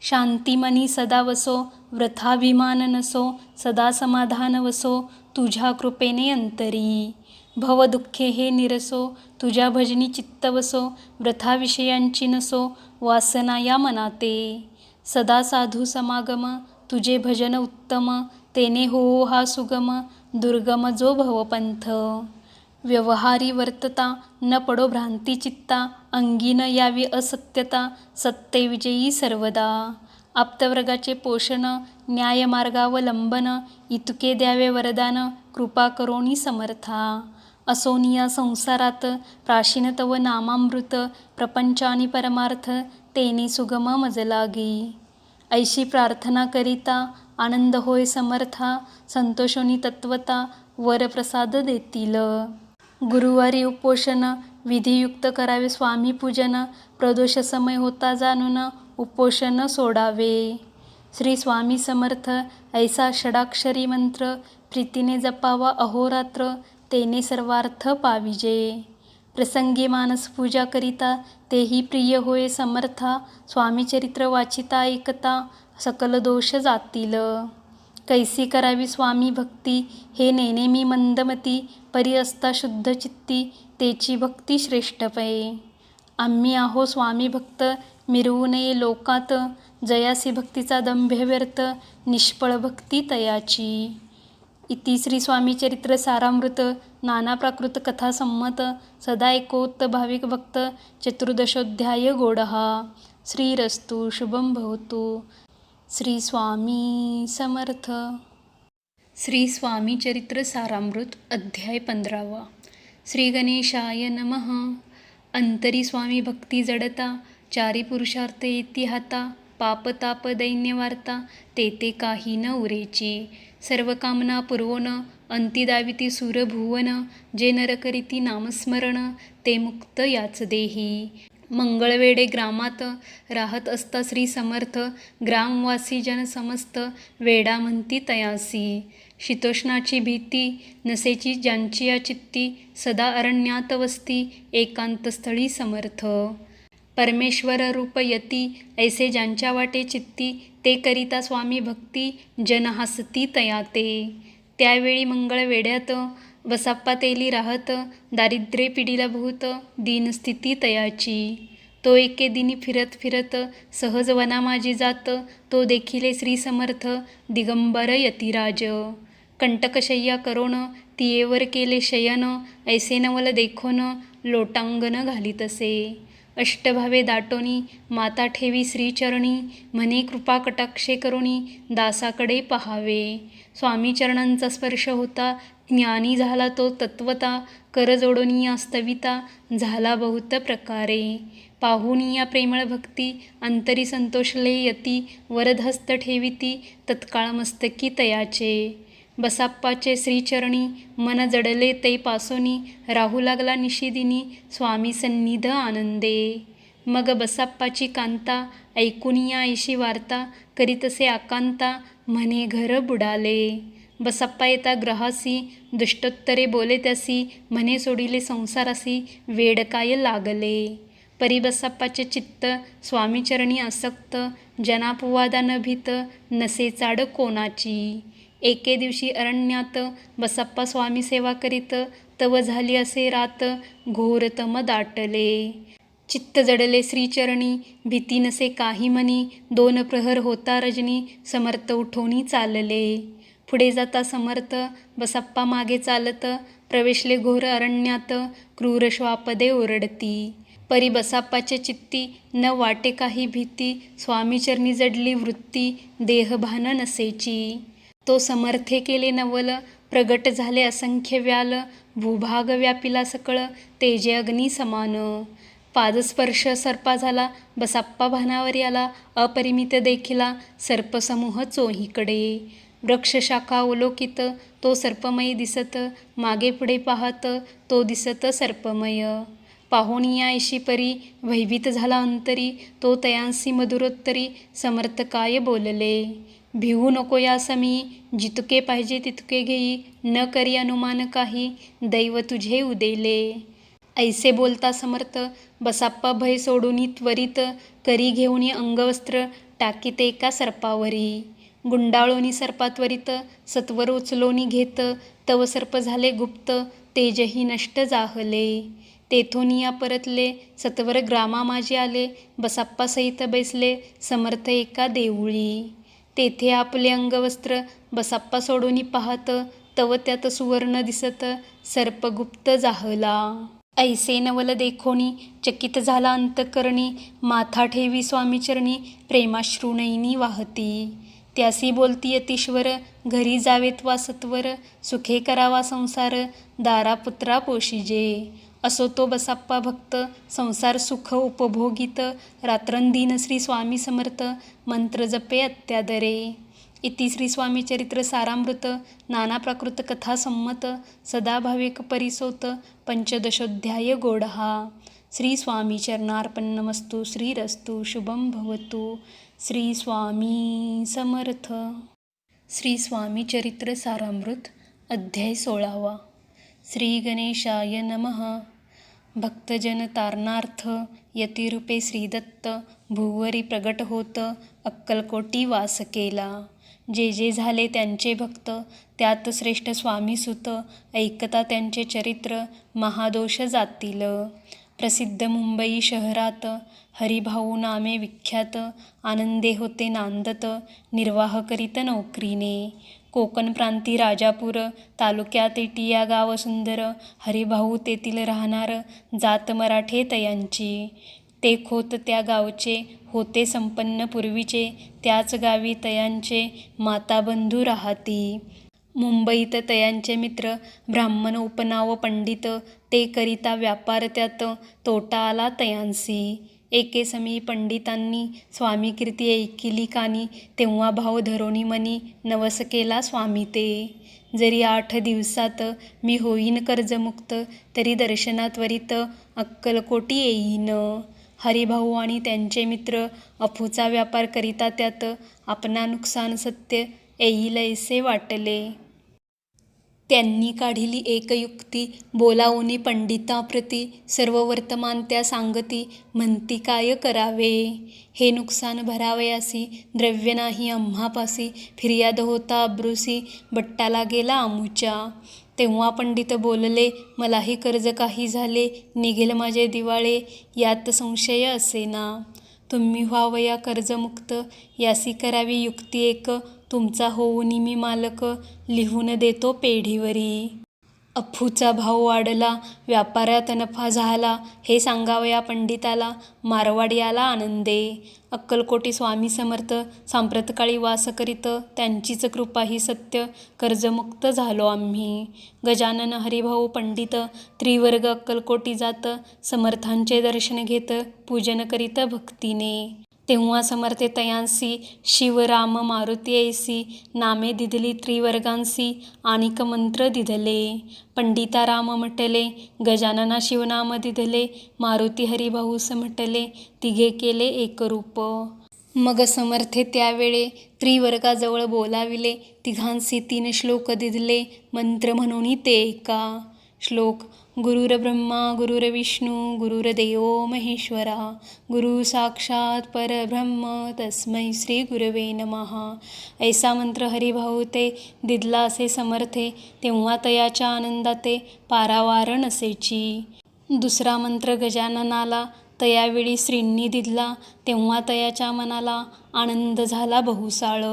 शांतिमनी सदा वसो, व्रथाभिमान नसो, सदा समाधान वसो, तुझ्या कृपेने अंतरी. भवदुःखे हे निरसो, तुझ्या भजनी चित्त वसो, व्रथा विषयांची नसो, वासना या मनाते. सदा साधू समागम, तुझे भजन उत्तम, तेने हो हा सुगम, दुर्गम जो भवपंथ. व्यवहारी वर्तता, न पडो भ्रांती चित्ता, अंगी न यावी असत्यता, सत्ते विजयी सर्वदा. आप्तवर्गाचे पोषण, न्यायमार्गावलंबन, इतके द्यावे वरदान, कृपा करोनी समर्था. असोनिया संसारात, प्राशीन तव नामामृत, प्रपंच आणि परमार्थ, तेने सुगम मज लागी. ऐशी प्रार्थना करिता, आनंद होय समर्था, संतोषोनी तत्वता, वर प्रसाद देतील. गुरुवारी उपोषण, विधियुक्त करावे स्वामी पूजन, प्रदोष समय होता जाणून, उपोषण सोडावे. श्री स्वामी समर्थ, ऐसा षडाक्षरी मंत्र, प्रीतीने जपावा अहोरात्र, तेने सर्वार्थ पाविजे. प्रसंगी मानस पूजा करिता, तेही प्रिय होय समर्था, स्वामी चरित्र वाचिता ऐकता, सकल दोष जातील. कैसी करावी स्वामी भक्ती, हे नेने मी मंदमती, परी असता शुद्ध चित्ती, तेची भक्ती श्रेष्ठ पै. आम्ही आहो स्वामी भक्त, मिरवू नये लोकात, जयासी भक्तीचा दंभ व्यर्थ, निष्फळ भक्ती तयाची. इति श्री स्वामी चरित्र सारामृत, नाना प्राकृत कथा संमत, सदा ऐकोत भाविक भक्त, चतुर्दशोध्याय गोडहा. श्रीरस्तु शुभं भवतु. श्री स्वामी समर्थ. श्री स्वामी चरित्र सारामृत अध्याय 15. श्री गणेशाय नमः. अंतरी स्वामी भक्ती जडता, चारी पुरुषार्थ येती हाता, पापताप दैन्य वार्ता, तेते काही न उरेची. सर्व कामना पुरवोन, अंती दाविती सुरभुवन, जे नर करीती नामस्मरण, ते मुक्त याच देही. मंगळवेढे ग्रामात, राहत असता श्री समर्थ, ग्रामवासी जन समस्त, वेडा म्हणती तयासी. शीतोष्णाची भीती, नसेची ज्यांची या चित्ती, सदा अरण्यात वसती, एकांतस्थळी समर्थ. परमेश्वर रूप यती, ऐसे ज्यांच्या वाटे चित्ती, ते करिता स्वामी भक्ती, जन हासती तयाते. त्यावेळी मंगळवेढ्यात, बसाप्पा तेली राहत, दारिद्र्ये पिढीला भूत, दीनस्थिती तयाची. तो एके दिनी फिरत फिरत, सहज वनामाजी जात, तो देखिले श्री समर्थ, दिगंबर यतिराज. कंटकशय्या करोन, तियेवर केले शयन, ऐसे नवल देखोन, लोटांगण घालीतसे. अष्टभावे दाटोनी, माता ठेवी श्रीचरणी, म्हणे कृपा कटाक्षे करुणी, दासाकडे पहावे. स्वामी चरणांचा स्पर्श होता, ज्ञानी झाला तो तत्वता, कर जोडोनी आस्तविता, झाला बहुत प्रकारे. पाहुनी या प्रेमळ भक्ती, अंतरी संतोषले यती, वरदहस्त ठेविती, तत्काळ मस्तकी तयाचे. बसाप्पाचे श्रीचरणी, मन जडले तै पासोनी, राहू लागला निशिदिनी, स्वामी सन्निध आनंदे. मग बसाप्पाची कांता, ऐकुनिया ऐशी वार्ता, करीतसे आकांता, म्हणे घर बुडाले. बसाप्पा येता ग्रहासी, दुष्टोत्तरे बोले त्यासी, म्हणे सोडिले संसारासी, वेड काय लागले. परी बसाप्पाचे चित्त, स्वामीचरणी आसक्त, जनापवादा न भीत, नसे चाड कोणाची. एके दिवशी अरण्यात, बसाप्पा स्वामी सेवा करीत, तव झाली असे रात घोरतम दाटले. चित्त जडले श्रीचरणी भीती नसे काही मनी. 2 प्रहर होता रजनी समर्थ उठोनी चालले. पुढे जाता समर्थ बसप्पा मागे चालत. प्रवेशले घोर अरण्यात क्रूर श्वापदे ओरडती. परी बसाप्पाच्या चित्ती न वाटे काही भीती. स्वामीचरणी जडली वृत्ती देहभान नसेची. तो समर्थे केले नवल प्रगट झाले असंख्य व्याल. भूभाग व्यापिला सकळ तेजे अग्नी समान. पादस्पर्श सर्पा झाला बसाप्पा भानावर आला. अपरिमित देखिला सर्पसमूह चोहीकडे. वृक्षशाखा अवलोकित तो सर्पमय दिसत. मागे पुढे पाहत तो दिसत सर्पमय. पाहोनिया ऐशी परी भयभीत झाला अंतरी. तो तयांसी मधुरोत्तरी समर्थ काय बोलले. भिवू नको या समी जितके पाहिजे तितके घेई. न करी अनुमान काही दैव तुझे उदेले. ऐसे बोलता समर्थ बसाप्पा भय सोडूनी त्वरित. करी घेऊनी अंगवस्त्र टाकीते एका सर्पावरी. गुंडाळोनी सर्पा त्वरित सत्वर उचलोनी घेत. तव सर्प झाले गुप्त तेजही नष्ट जाहले. तेथोनिया परतले सत्वर ग्रामा माझे आले. बसाप्पा सहित बैसले समर्थ एका देऊळी. तेथे आपले अंगवस्त्र बसाप्पा सोडूनी पाहत. तव त्यात सुवर्ण दिसत सर्प गुप्त जाहला. ऐसे नवल देखोनी चकित झाला अंतकरणी. माथा ठेवी स्वामीचरणी प्रेमाश्रुनयनी वाहती. त्यासी बोलती अतिश्वर घरी जावेत वा सत्वर. सुखे करावा संसार दारापुत्रा पोशिजे. असो तो बसाप्पा भक्त संसार सुख उपभोगित. रात्रंदिन श्री स्वामी समर्थ मंत्र जपे अत्यादरे. इति श्री स्वामी चरित्र सारामृत नाना प्राकृत कथा संमत. सदा भावेक परिसोत पंचदशोध्याय गोडहा. श्री स्वामी चरणार्पणमस्तु. श्रीरस्तु शुभं भवतु. श्री स्वामी समर्थ. श्री स्वामी चरित्र सारामृत अध्याय 16. श्री गणेशाय नमः. भक्तजन तारणार्थ यतिरूपे श्रीदत्त भूवरी प्रगट होत अक्कलकोटी वास केला. जे जे झाले त्यांचे भक्त त्यात श्रेष्ठ स्वामीसुत. ऐकता त्यांचे चरित्र महादोष जातील. प्रसिद्ध मुंबई शहरात हरिभाऊ नामे विख्यात. आनंदे होते नांदत निर्वाह करीत नोकरीने. कोकण प्रांती राजापूर तालुक्यात टिया गाव सुंदर. हरिभाऊ तेथील राहणार जात मराठे तयांची. ते खोत त्या गावचे होते संपन्न पूर्वीचे. त्याच गावी तयांचे माताबंधू राहती. मुंबईत तयांचे मित्र ब्राह्मण उपनाव पंडित. ते करिता व्यापार त्यात तोटा आला तयांसी. एके समी पंडितांनी स्वामी कीर्ती ऐकिली कानी. तेव्हा भाव धरोनी मनी नवस केला स्वामी ते. जरी 8 दिवसात मी होईन कर्जमुक्त. तरी दर्शनात्वरित अक्कलकोटी येईन. हरिभाऊ आणि त्यांचे मित्र अफूचा व्यापार करिता त्यात. आपणा नुकसान सत्य येईल ऐसे वाटले. त्यांनी काढिली एक युक्ती बोलावूनी पंडिताप्रती. सर्व वर्तमान त्या सांगती म्हणती काय करावे. हे नुकसान भरावयासी द्रव्य नाही आम्हापासी. फिर्याद होता अब्रुसी बट्टाला गेला आमुच्या. तेव्हा पंडित बोलले मलाही कर्ज काही झाले. निघेल माझे दिवाळे यात संशय असेना. तुम्ही व्हावया कर्जमुक्त यासी करावी युक्ती एक. तुमचा होऊनी मी मालक लिहून देतो पेढीवरी. अफूचा भाव वाढला व्यापारात नफा झाला. हे सांगावया पंडिताला मारवाडी आला आनंदे. अक्कलकोटी स्वामी समर्थ सांप्रतकाळी वास करीत. त्यांचीच कृपा ही सत्य कर्जमुक्त झालो आम्ही. गजानन हरिभाऊ पंडित त्रिवर्ग अक्कलकोटी जात. समर्थांचे दर्शन घेत पूजन करीत भक्तीने. तेव्हा समर्थे तयांसी शिव राम मारुती ऐसी नामे दिधली त्रिवर्गांसी. आणिक मंत्र दिधले पंडिता राम म्हटले. गजानना शिवनाम दिधले. मारुती हरिभाऊस म्हटले. तिघे केले एकरूप. मग समर्थे त्यावेळे त्रिवर्गाजवळ बोलाविले. तिघांसी 3 श्लोक दिधले मंत्र म्हणून ते एका. श्लोक गुरुर्ब्रह्मा गुरुर्विष्णू गुरुर्देव महेश्वरा गुरु साक्षात परब्रह्म तस्मै श्री गुरवे नमः. ऐसा मंत्र हरिभाऊ ते दिदला असे समर्थे, तेव्हा तयाच्या आनंदाते पारावार नसेची. दुसरा मंत्र गजाननाला तयावेळी श्रींनी दिदला, तेव्हा तयाच्या मनाला आनंद झाला बहुसाळ.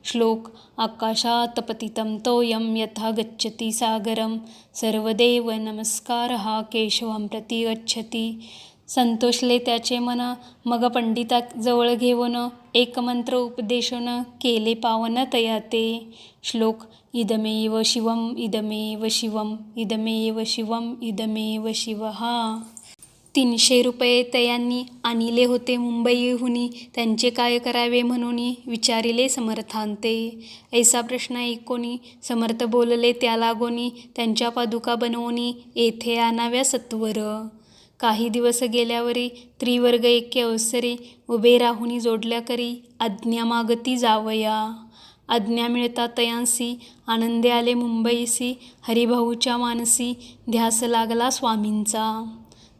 श्लोक. आकाशात पतितं तोयं यथा गच्छति सागरं सर्वदेव नमस्कारः केशवं प्रति गच्छति. संतोषले त्याचे मन, मग पंडिता जवळ घेऊन एक मंत्र उपदेशून केले पावन तया ते. श्लोक. इदमेव शिवम इदमेव शिवम इदमेव शिवम इदमेव शिवः. 300 रुपये तयांनी आणिले होते मुंबईहुनी, त्यांचे काय करावे म्हणून विचारिले समर्थांते. ऐसा प्रश्न ऐकोनी समर्थ बोलले त्या लागोनी, त्यांच्या पादुका बनवूनी येथे आणाव्या सत्वर. काही दिवस गेल्यावरी त्रिवर्ग एके अवसरी उभे राहुनी जोडल्या करी आज्ञा मागती जावया. आज्ञा मिळता तयांसी आनंदे आले मुंबईसी. हरिभाऊच्या मानसी ध्यास लागला स्वामींचा.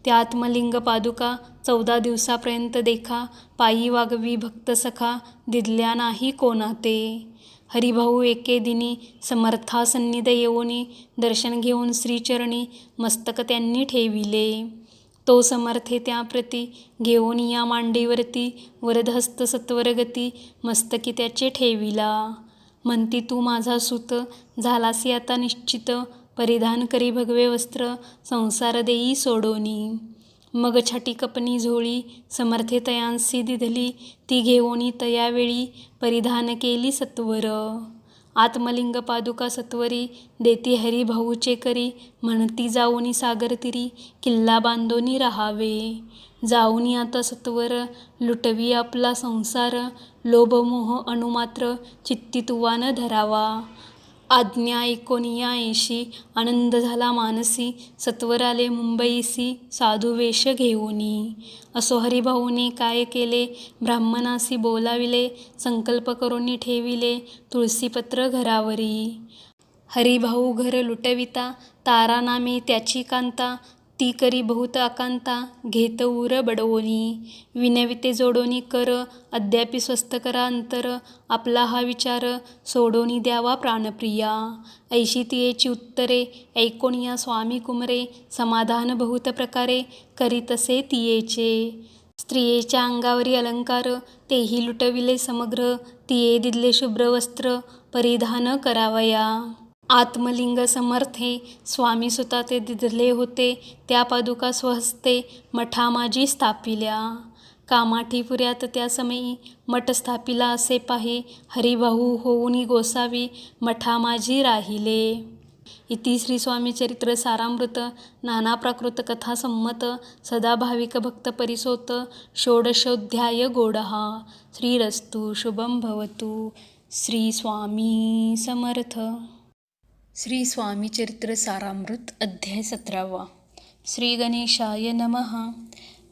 त्या आत्मलिंग पादुका 14 दिवसापर्यंत देखा, पायी वागवी भक्त सखा दिदल्या नाही कोणाते. हरिभाऊ एके दिनी समर्थासन्निध येऊनी दर्शन घेऊन श्रीचरणी मस्तक त्यांनी ठेविले. तो समर्थे त्याप्रती घेऊन या मांडीवरती वरदहस्त सत्वरगती मस्तकी त्याचे ठेविला. म्हणती तू माझा सूत झालासी आता निश्चित, परिधान करी भगवे वस्त्र संसार देई सोडोनी. मग छाटी कपनी झोळी समर्थे तयांसी दिधली, ती घेऊनी तयावेळी परिधान केली सत्वर. आत्मलिंग पादुका सत्वरी देती हरिभाऊचे करी, म्हणती जाऊनी सागरतीरी किल्ला बांधोनी राहावे. जाऊनी आता सत्वर लुटवी आपला संसार, लोभमोह अणुमात्र चित्ती तुवा न धरावा. आज्ञा ऐकोनी या ऐशी आनंद झाला मानसी, सत्वर आले मुंबईसी साधू वेश घेऊनी. असो हरिभाऊने काय केले ब्राह्मणासी बोलाविले, संकल्प करून ठेविले तुळशीपत्र घरावरी. हरिभाऊ घर लुटविता तारा नामे त्याची कांता, ती करी बहुत आकांता घेत उर बडवोनी. विनविते जोडोनी कर अद्यापि स्वस्थ करा अंतर, आपला हा विचार सोडोनी द्यावा प्राणप्रिया. ऐशी तियेची उत्तरे ऐकोनिया स्वामी कुमरे, समाधान बहुत प्रकारे करीतसे तियेचे. स्त्रियेच्या अंगावरी अलंकार तेही लुटविले समग्र, तिये दिदले शुभ्र वस्त्र परिधान करावया. आत्मलिंग समर्थे स्वामी सुता ते दिदले होते, त्या पादुका स्वहस्ते मठामाजी स्थापिल्या. कामाठीपुऱ्यात त्या समयी मठ स्थापिला असे पाहे, हरिभाऊ होऊनी गोसावी मठामाजी राहिले. इति श्री स्वामी चरित्र सारामृत नाना प्राकृत कथा संमत सदा भाविक भक्त परिसोत षोडशोऽध्याय गोडः. श्रीरस्तु शुभं भवतु. श्री स्वामी समर्थ. श्री स्वामी चरित्र सारामृत अध्याय 17. श्री गणेशाय नमः.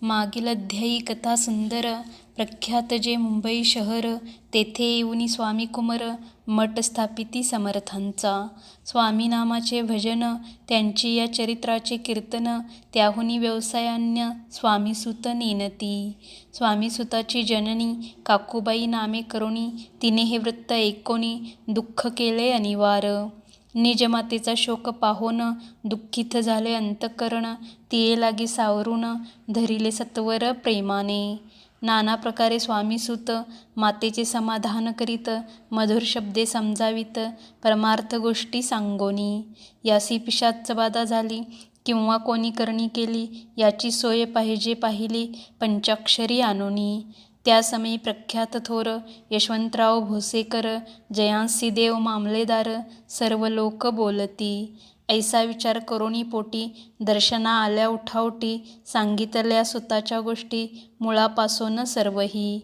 मागील अध्यायी कथा सुंदर. प्रख्यात जे मुंबई शहर, तेथे येऊनी स्वामी कुमार मठ स्थापिती समर्थांचा. स्वामी नामाचे भजन, त्यांची या चरित्राचे कीर्तन, त्याहुनी व्यवसायान्य स्वामीसुत नेनती. स्वामीसुताची जननी काकूबाई नामे करुणी, तिने हे वृत्त ऐकोनी दुःख केले अनिवार. निजमातेचा शोक पाहोन दुःखित झाले अंतःकरण, तिये लागी सावरून धरिले सत्वर प्रेमाने. नाना प्रकारे स्वामीसुत मातेचे समाधान करीत, मधुर शब्दे समजावीत, परमार्थ गोष्टी सांगोनी. यासी पिशाच बाधा झाली किंवा कोणी करणी केली, याची सोय पाहिजे पाहिली पंचाक्षरी आणोनी. त्या समयी प्रख्यात थोर यशवंतराव भोसेकर, जयांसी देव मामलेदार सर्व लोक बोलती. ऐसा विचार करोनी पोटी दर्शना आल्या उठावटी, सांगितल्या सुताच्या गोष्टी मुळापासून सर्वही.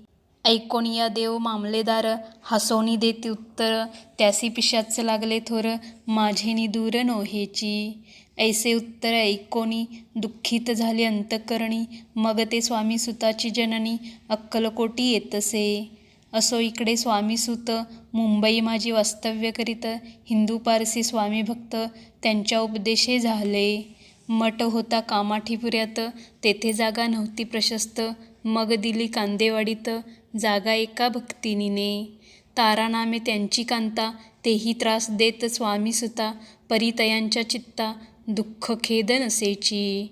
ऐकोनिया देव मामलेदार हसोनी देती उत्तर, त्यासी पिशाच लागले थोर माझेनी दूर नोहेची. ऐसे उत्तर ऐकोनी दुःखित झाले अंतःकरणी, मग ते स्वामीसुताची जननी अक्कलकोटी येतसे. असो इकडे स्वामीसुत मुंबई माझी वास्तव्य करीत, हिंदू पारसी स्वामी भक्त त्यांच्या उपदेशे झाले. मठ होता कामाठीपुऱ्यात, तेथे जागा नव्हती प्रशस्त. मग दिली कांदेवाडीत, जागा एका भक्तिनीने. तारानामे त्यांची कांता, तेही त्रास देत स्वामीसुता. परितयांच्या चित्ता, दुःख खेद नसेची.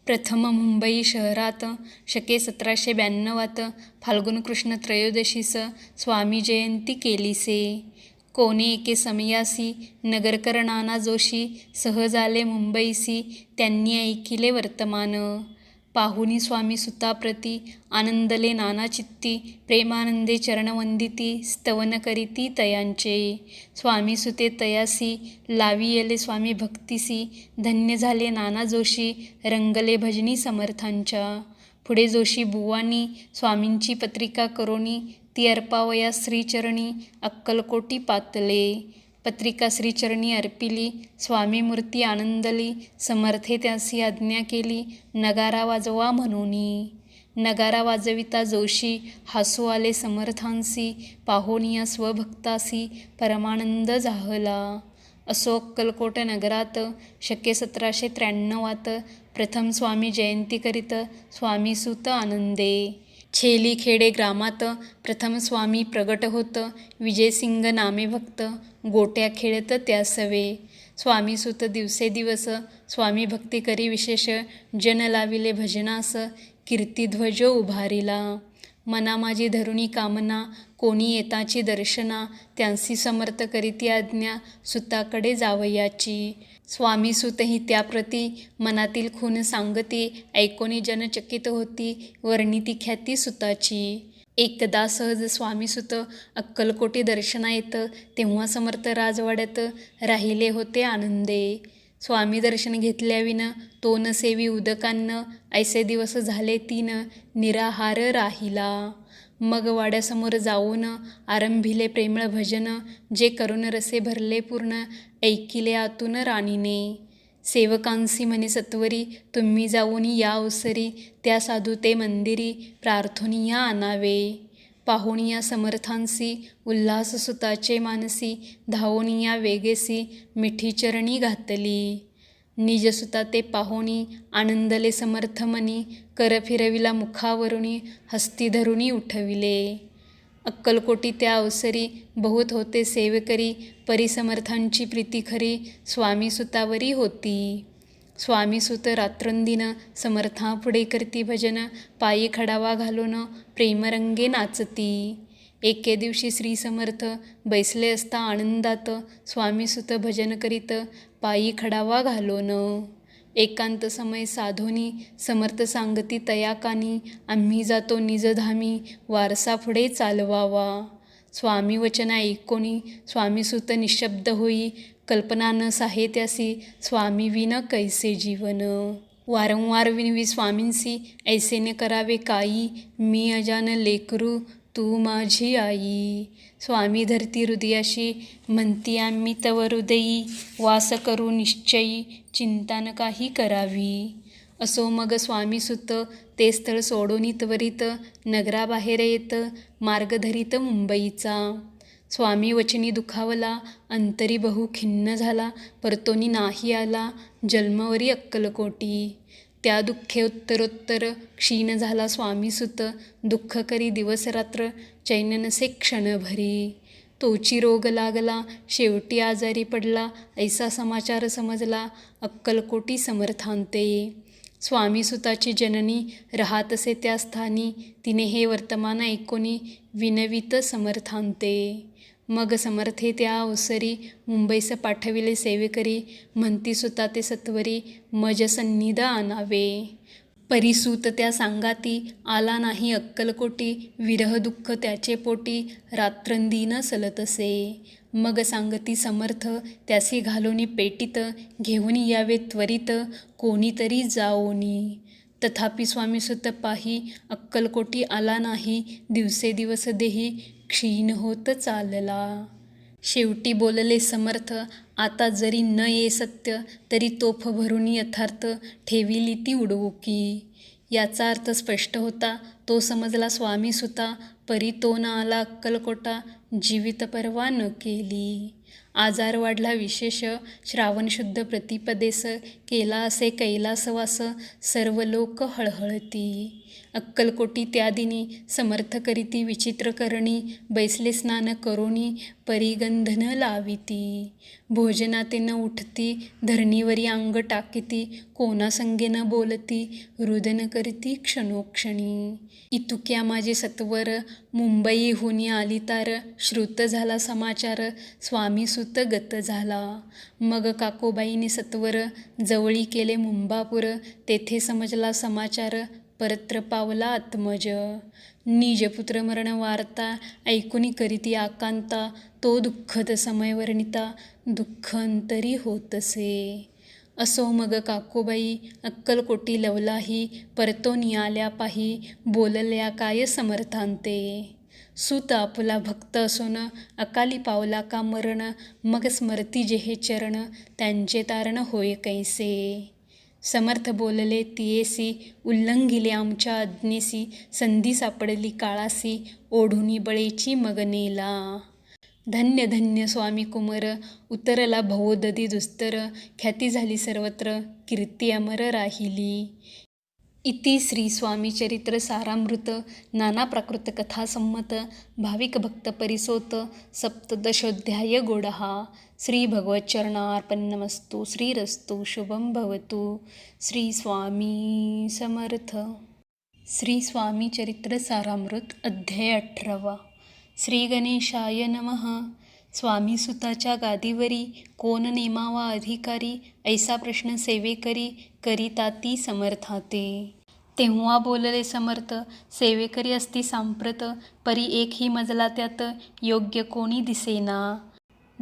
प्रथम मुंबई शहरात शके 1792 फाल्गुन कृष्ण त्रयोदशीस स्वामी जयंती केलीसे. कोणे एके समयासी नगरकर नाना जोशी सहज आले मुंबईसी. त्यांनी ऐकिले वर्तमान, पाहुनी स्वामी सुताप्रती आनंदले नाना चित्ती. प्रेमानंदे चरणवंदिती, स्तवन करीती तयांचे. स्वामी सुते तयासी लावियले स्वामी भक्तिसी. धन्य झाले नाना जोशी, रंगले भजनी समर्थांच्या. पुढे जोशी बुवांनी स्वामींची पत्रिका करोनी, ती अर्पावया श्रीचरणी अक्कलकोटी पातले. पत्रिका श्रीचरणी अर्पिली, स्वामी मूर्ती आनंदली. समर्थे त्यासी आज्ञा केली, नगारा वाजवा म्हणूनी. नगारा वाजविता जोशी, हासू आले समर्थांसी. पाहोनिया स्वभक्तासी परमानंद झाला. असो अक्कलकोट नगरात शके 1793 प्रथम स्वामी जयंती करीत स्वामीसुत आनंदे. छेलीखेडे ग्रामात प्रथम स्वामी प्रगट होत. विजयसिंग नामे भक्त, गोट्या खेळत त्यासवे. स्वामीसुत दिवसेदिवस स्वामी भक्ती करी विशेष. जन लाविले भजनास, कीर्तिध्वज उभारिला. मना माझी धरुणी कामना, कोणी येताची दर्शना. त्यांसी समर्थ करीती आज्ञा, सुताकडे जावयाची. स्वामीसुतही त्याप्रती मनातील खून सांगती. ऐकोनी जनचकित होती, वर्णिती ख्याती सुताची. एकदा सहज स्वामीसुत अक्कलकोटी दर्शना येत, तेव्हा समर्थ राजवाड्यात राहिले होते आनंदे. स्वामी दर्शन घेतल्याविन तो न सेवी उदकान्न, ऐसे दिवस झाले 3 निराहार राहिला. मग वाड्यासमोर जाऊन आरंभिले प्रेमळ भजन, जे करुण रसे भरले पूर्ण. ऐकिले आतून राणीने, सेवकांसी म्हणे सत्वरी, तुम्ही जाऊन या ओसरी. त्या साधू ते मंदिरी, प्रार्थोनिया आणावे. पाहुनिया समर्थांसी, उल्हास सुताचे मानसी. धावोनिया वेगेसी, मिठी चरणी घातली. निजसुता ते पाहोनी, आनंदले समर्थ मनी. कर फिरविला मुखावरुनी, हस्ती धरुनी उठविले. अक्कलकोटी त्या अवसरी बहुत होते सेवकरी. परिसमर्थांची प्रीती खरी, स्वामीसुतावरी होती. स्वामीसुत रात्रंदिन समर्थापुढे करती भजन. पायी खडावा घालून प्रेमरंगे नाचती. एके दिवशी श्री समर्थ बैसले असता आनंदात, स्वामीसुत भजन करीत पायी खडावा घालोन. एकांत समय साधोनी समर्थ सांगती तया कानी. आम्ही जातो निजधामी, वारसा पुढे चालवावा. स्वामी वचन ऐकोनी स्वामीसुत निशब्द होई. कल्पना न साहे त्यासी, स्वामी विन कैसे जीवन. वारंवार विनवी स्वामींसी, ऐसे न करावे काई. मी अजान लेकरू, तू माझी आई. स्वामी धरती हृदयाशी, म्हणती आम्ही तव हृदयी. वास करू निश्चयी, चिंता न काही करावी. असो मग स्वामीसुत ते स्थळ सोडून त्वरित, नगराबाहेर येत मार्ग धरीत मुंबईचा. स्वामी वचनी दुखावला, अंतरी बहु खिन्न झाला. परतोनी नाही आला, जन्मवरी अक्कलकोटी. त्या दुःखे उत्तरोत्तर क्षीण झाला स्वामीसुत. दुःख करी दिवस रात्र, चैन नसे क्षणभरी. तोची रोग लागला, शेवटी आजारी पडला. ऐसा समाचार समजला अक्कलकोटी समर्थांते. स्वामीसुताची जननी राहतसे त्या स्थानी. तिने हे वर्तमान ऐकोनी विनवित समर्थांते. मग समर्थे त्या अवसरी मुंबईस पाठविले सेवेकरी. म्हणती सुता ते सत्वरी, मज सन्निध आणावे. परिसूत त्या सांगाती, आला नाही अक्कलकोटी. विरह दुःख त्याचे पोटी, रात्रंदिन सलतसे. मग सांगती समर्थ, त्यासी घालोनी पेटीत. घेऊन यावे त्वरित, कोणीतरी जाओनी. तथापि स्वामीसुत पाही, अक्कलकोटी आला नाही. दिवसेदिवस देही क्षीण होत चालला. शेवटी बोलले समर्थ, आता जरी न ये सत्य, तरी तोफ भरून यथार्थ ठेविली ती उडवुकी. याचा अर्थ स्पष्ट होता, तो समजला स्वामीसुता. परी तो न आला अक्कलकोटा, जीवित परवा न केली. आजार वाढला विशेष, श्रावण शुद्ध प्रतिपदेस, केला असे कैलासवास, सर्व लोक हळहळती. अक्कलकोटी त्या दिनी, समर्थ करीती विचित्र करणी, बैसले स्नान करोनी, परिगंधन लाविती. भोजनाते न उठती, धरणीवरी अंग टाकीती, कोणासंगे न बोलती, रुदन करती क्षणोक्षणी. इतुक्या माझे सत्वर, मुंबईहून आली तार, श्रुत झाला समाचार, स्वामी सुत गत झाला. मग काकोबाईने सत्वर, जवळी केले मुंबापूर, तेथे समजला समाचार, परत्र पावला आत्मज. निजपुत्र मरण वार्ता, ऐकुनी करीती आकांता, तो दुःखद समय वर्णिता, दुःख अंतरी होतसे. असो मग काकोबाई, अक्कलकोटी लवलाही, परतोनी आल्या पाही, बोलल्या काय समर्थांते. सूत आपुला भक्त असून, अकाली पावला का मरण, मग स्मरती जेहे चरण, त्यांचे तारण होय कैसे. समर्थ बोलले तियेसी, उल्लंघिले आमच्या आज्ञेसी, संधी सापडली काळासी, ओढुनी बळेची मग नेला. धन्य धन्य स्वामी कुमर, उतरला भवोदधी दुस्तर, ख्याती झाली सर्वत्र, कीर्ती अमर राहिली. इति श्री स्वामी चरित्र सारामृत, नाना प्राकृत कथा संमत, भाविक भक्त परिसोत, सप्तदशोध्याय गोडहा. श्री भगवच्चरणार्पणमस्तु. श्रीरस्तु शुभं भवतु. श्री स्वामी समर्थ. श्री स्वामी चरित्र सारामृत अध्याय 18. श्री गणेशाय नमः. स्वामीसुताच्या गादीवरी कोण नेमावा अधिकारी, ऐसा प्रश्न सेवेकरी, करिताती समर्थाते. तेव्हा बोलले समर्थ, सेवेकरी असती सांप्रत, परी एकही मजला त्यात, योग्य कोणी दिसेना.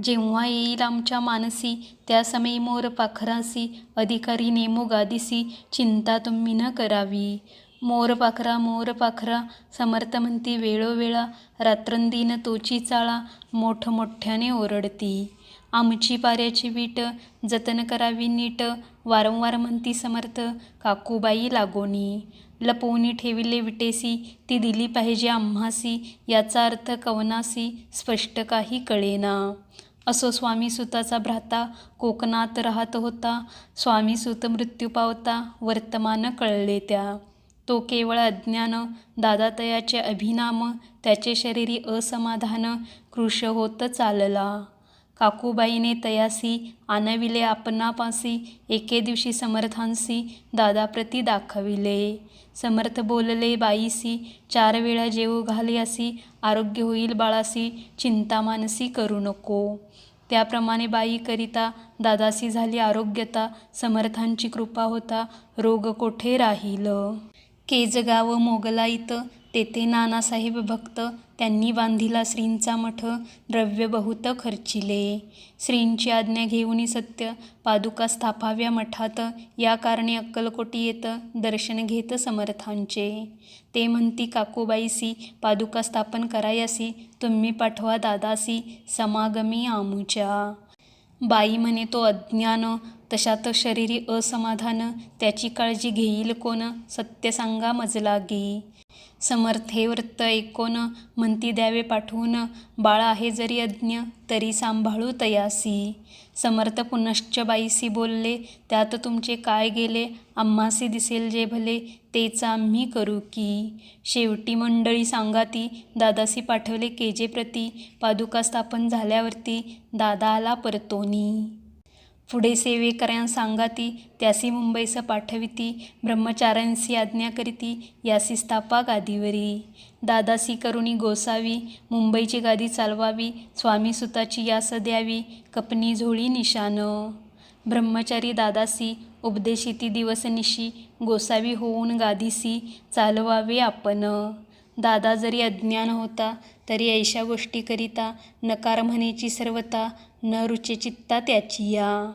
जेव्हा येईल आमच्या मानसी, त्या समयी मोर पाखरासी, अधिकारी नेमो गादीसी, चिंता तुम्ही न करावी. मोर पाखरा, समर्थ म्हणती वेळोवेळा, रात्रंदिन तोची चाळा, मोठमोठ्याने ओरडती. आमची पाऱ्याची वीट, जतन करावी नीट, वारंवार म्हणती समर्थ, काकूबाई लागोनी. लपवून ठेविले विटेसी, ती दिली पाहिजे आम्हासी, याचा अर्थ कवनासी, स्पष्ट काही कळेना. असो स्वामीसुताचा भ्राता, कोकणात राहत होता, स्वामीसुत मृत्यू पावता, वर्तमान कळले त्या. तो केवळ अज्ञान, दादातयाचे अभिनाम, त्याचे शरीरी असमाधान, कृश होत चालला. काकूबाईने तयासी आणविले आपणापासी, एके दिवशी समर्थांसी, दादाप्रती दाखविले. समर्थ बोलले बाईसी, 4 वेळा जेवू घाल्यासी, आरोग्य होईल बाळासी, चिंता मानसी करू नको. त्याप्रमाणे बाई करिता दादासी झाली आरोग्यता, समर्थांची कृपा होता, रोग कोठे राहील. केजगाव मोगलाईत, तेथे नानासाहेब भक्त, त्यांनी बांधिला श्रींचा मठ, द्रव्य बहुत खर्चिले. श्रींची आज्ञा घेऊनी सत्य, पादुका स्थापाव्या मठात, या कारणे अक्कलकोटी येत, दर्शन घेत समर्थांचे. ते म्हणती काकूबाईसी, पादुका स्थापन करायासी, तुम्ही पाठवा दादासी, समागमी आमुच्या. बाई म्हणे तो अज्ञान, तशात शरीरी असमाधान, त्याची काळजी घेईल कोण, सत्य सांगा मजलागी. समर्थ हे वृत्त ऐकोन, म्हणती द्यावे पाठवून, बाळ आहे जरी अज्ञ, तरी सांभाळू तयासी. समर्थ पुनश्च बाईसी बोलले, त्यात तुमचे काय गेले, आम्हासी दिसेल जे भले, तेच आम्ही करू की. शेवटी मंडळी सांगाती, दादासी पाठवले केजेप्रती, पादुका स्थापन झाल्यावरती, दादा आला परतोनी. पुढे सेवेकऱ्यां सांगाती, त्यासी मुंबईस पाठविती, ब्रह्मचाऱ्यांसी आज्ञा करीती, यासी स्थापा गादीवरी. दादासी करुणी गोसावी, मुंबईची गादी चालवावी, स्वामीसुताची यास द्यावी, कपनी झोळी निशान. ब्रह्मचारी दादासी उपदेशिती दिवसनिशी, गोसावी होऊन गादीसी, चालवावे आपण. दादा जरी अज्ञान होता, तरी ऐशा गोष्टी करिता, नकार म्हणेची सर्वता, न रुचे चित्ता त्याची या.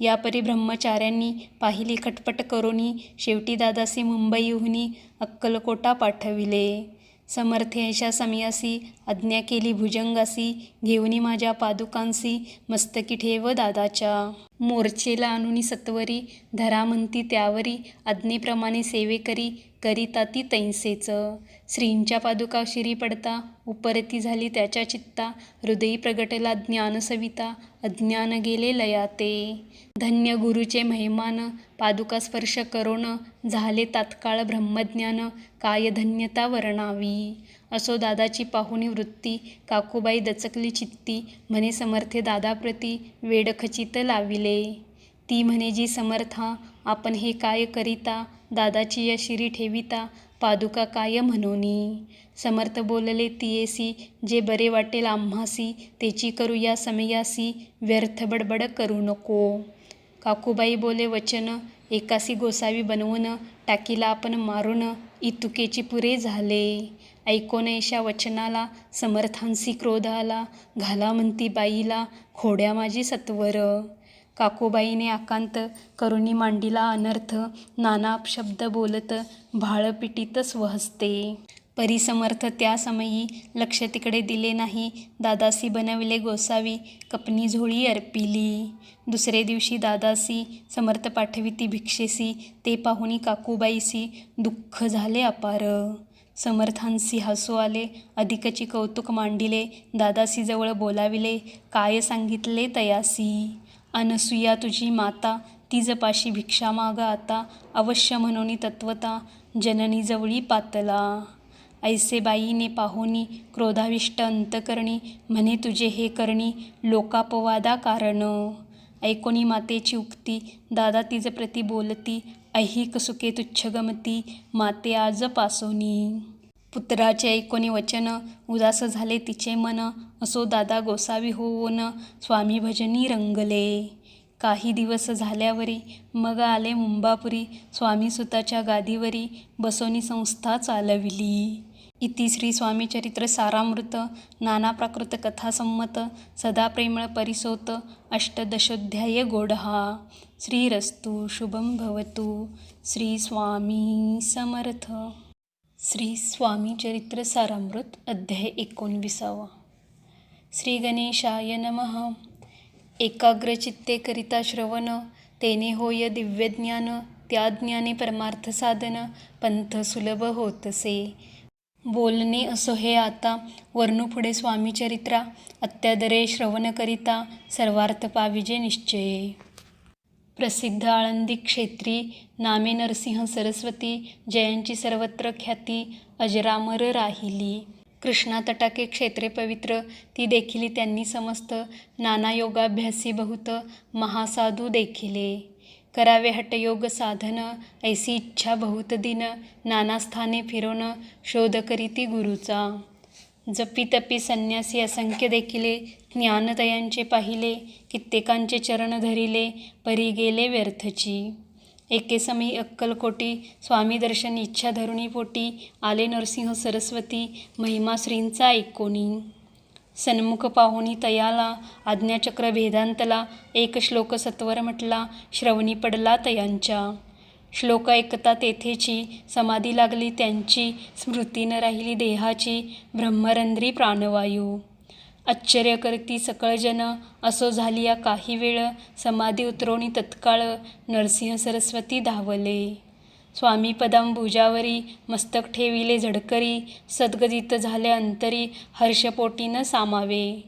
यापरी ब्रह्मचाऱ्यांनी पाहिली खटपट करोनी, शेवटी दादासी मुंबईहुनी अक्कलकोटा पाठविले. समर्थ ऐशा समयासी, आज्ञा केली भुजंगासी, घेऊनी माझ्या पादुकांसी, मस्तकी ठेव दादाच्या. मोर्चेला आणुनी सत्वरी, धरा म्हणती त्यावरी, आज्ञेप्रमाणे सेवे करी, करिता ती तैंसेच. श्रींच्या पादुका शिरी पडता, उपरती झाली त्याच्या चित्ता, हृदयी प्रगटला ज्ञानसविता, अज्ञान गेले लयाते. धन्य गुरुचे महिमान, पादुका स्पर्श करोन, झाले तात्काळ ब्रह्मज्ञान, काय धन्यता वर्णावी. असो दादाची पाहुणी वृत्ती, काकूबाई दचकली चित्ती, म्हणे समर्थे दादाप्रती, वेड खचित लाविले. ती म्हणे जी समर्था, आपण हे काय करिता, दादाची या शिरी ठेविता, पादुका काय म्हणोनी. समर्थ बोलले तियेसी, जे बरे वाटेल आम्हासी, तेची करू या समयासी, व्यर्थ बडबड करू नको. काकूबाई बोले वचन, एकासी गोसावी बनवून, टाकीला आपण मारून, इतुकेची पुरे झाले. ऐकोन ऐशा वचनाला, समर्थांसी क्रोध आला, घाला म्हणती बाईला, खोड्या माझी सत्वर. काकूबाईने आकांत करुणी मांडिला अनर्थ, नाना अपशब्द बोलत, भाळ पिटीत स्वहस्ते. परी समर्थ त्या समयी लक्ष तिकडे दिले नाही, दादासी बनविले गोसावी, कपनी झोळी अर्पिली. दुसरे दिवशी दादासी समर्थ पाठविती भिक्षेसी, ते पाहुणी काकूबाईसी, दुःख झाले अपार. समर्थांसी हसू आले, अधिकची कौतुक मांडिले, दादासी जवळ बोलाविले, काय सांगितले तयासी. अनसुया तुझी माता, तिज पाशी भिक्षा माग आता, अवश्य म्हणून तत्वता, जननी जवळी पातला. ऐसे बाईने पाहुणी, क्रोधाविष्ट अंतकरणी, म्हणे तुझे हे करणी, लोकापवादा कारण. ऐकोनी मातेची उक्ती, दादा तिज प्रती बोलती, ऐहिक सुखे तुच्छ गमती, माते आज पासोनी. पुत्राचे ऐकोनी वचन, उदास झाले तिचे मन, असो दादा गोसावी होऊन, स्वामी भजनी रंगले. काही दिवस झाल्यावरी, मग आले मुंबापुरी, स्वामी सुताच्या गादीवरी, बसोनी संस्था चालविली. इति श्री स्वामीचरित्र सारामृत, नाना प्राकृत कथा संमत, सदा प्रेमळ परिसोत, अष्टदशोध्याय गोडहा. श्रीरस्तु शुभं भवतु. श्री स्वामी समर्थ. श्री स्वामीचरित्र सारामृत अध्याय 19. श्री गणेशाय नमः. एकाग्रचित्ते करिता श्रवण, तेने होय दिव्यज्ञान, त्या ज्ञाने परमार्थ साधन, पंथ सुलभ होतसे. बोलणे असो हे आता, वर्णू पुढे स्वामीचरित्रा, अत्यादरे श्रवण करिता, सर्वार्थ पाविजे निश्चये. प्रसिद्ध आळंदी क्षेत्री, नामे नरसिंह सरस्वती, जयांची सर्वत्र ख्याती, अजरामर राहिली. कृष्णा तटाके क्षेत्रे पवित्र, ती देखिली त्यांनी समस्त, नाना योगाभ्यासी बहुत, महासाधू देखिले. करावे हठयोग साधन, ऐसी इच्छा बहुत दिन, नाना स्थाने फिरोन, शोध करीती गुरुचा. जपी तपी संन्यासी असंख्य देखिले, ज्ञानतयांचे पाहिले, कित्येकांचे चरण धरिले, परी गेले व्यर्थची. एके समयी अक्कलकोटी, स्वामी दर्शन इच्छा धरुणी पोटी, आले नरसिंह सरस्वती, महिमा श्रींचा ऐकोनी. सन्मुख पाहुणी तयाला, आज्ञाचक्र भेदांतला, एक श्लोक सत्वर म्हटला, श्रवणी पडला तयांच्या. श्लोक ऐकता तेथेची, समाधी लागली त्यांची, स्मृती न राहिली देहाची, ब्रह्मरंध्री प्राणवायू. आश्चर्य करती सकळ जन, असो झाली या काही वेळ, समाधी उतरोनी तत्काळ, नरसिंह सरस्वती धावले. स्वामी पदांबुजावरी, मस्तक ठेविले झडकरी, सद्गदित झाले अंतरी, हर्षपोटी न सामावे.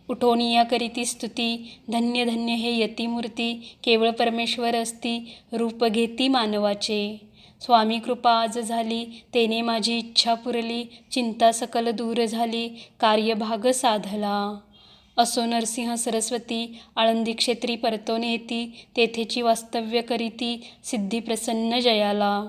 उठोनिया करीती स्तुती, धन्य धन्य हे यतिमूर्ती, केवळ परमेश्वर असती, रूप घेती मानवाचे. स्वामी कृपा आज झाली, तेने माझी इच्छा पुरली, चिंता सकल दूर झाली, कार्यभाग साधला. असो नरसिंह सरस्वती, आळंदी क्षेत्री परतोन येती, तेथेची वास्तव्य करीती, सिद्धी प्रसन्न जयाला.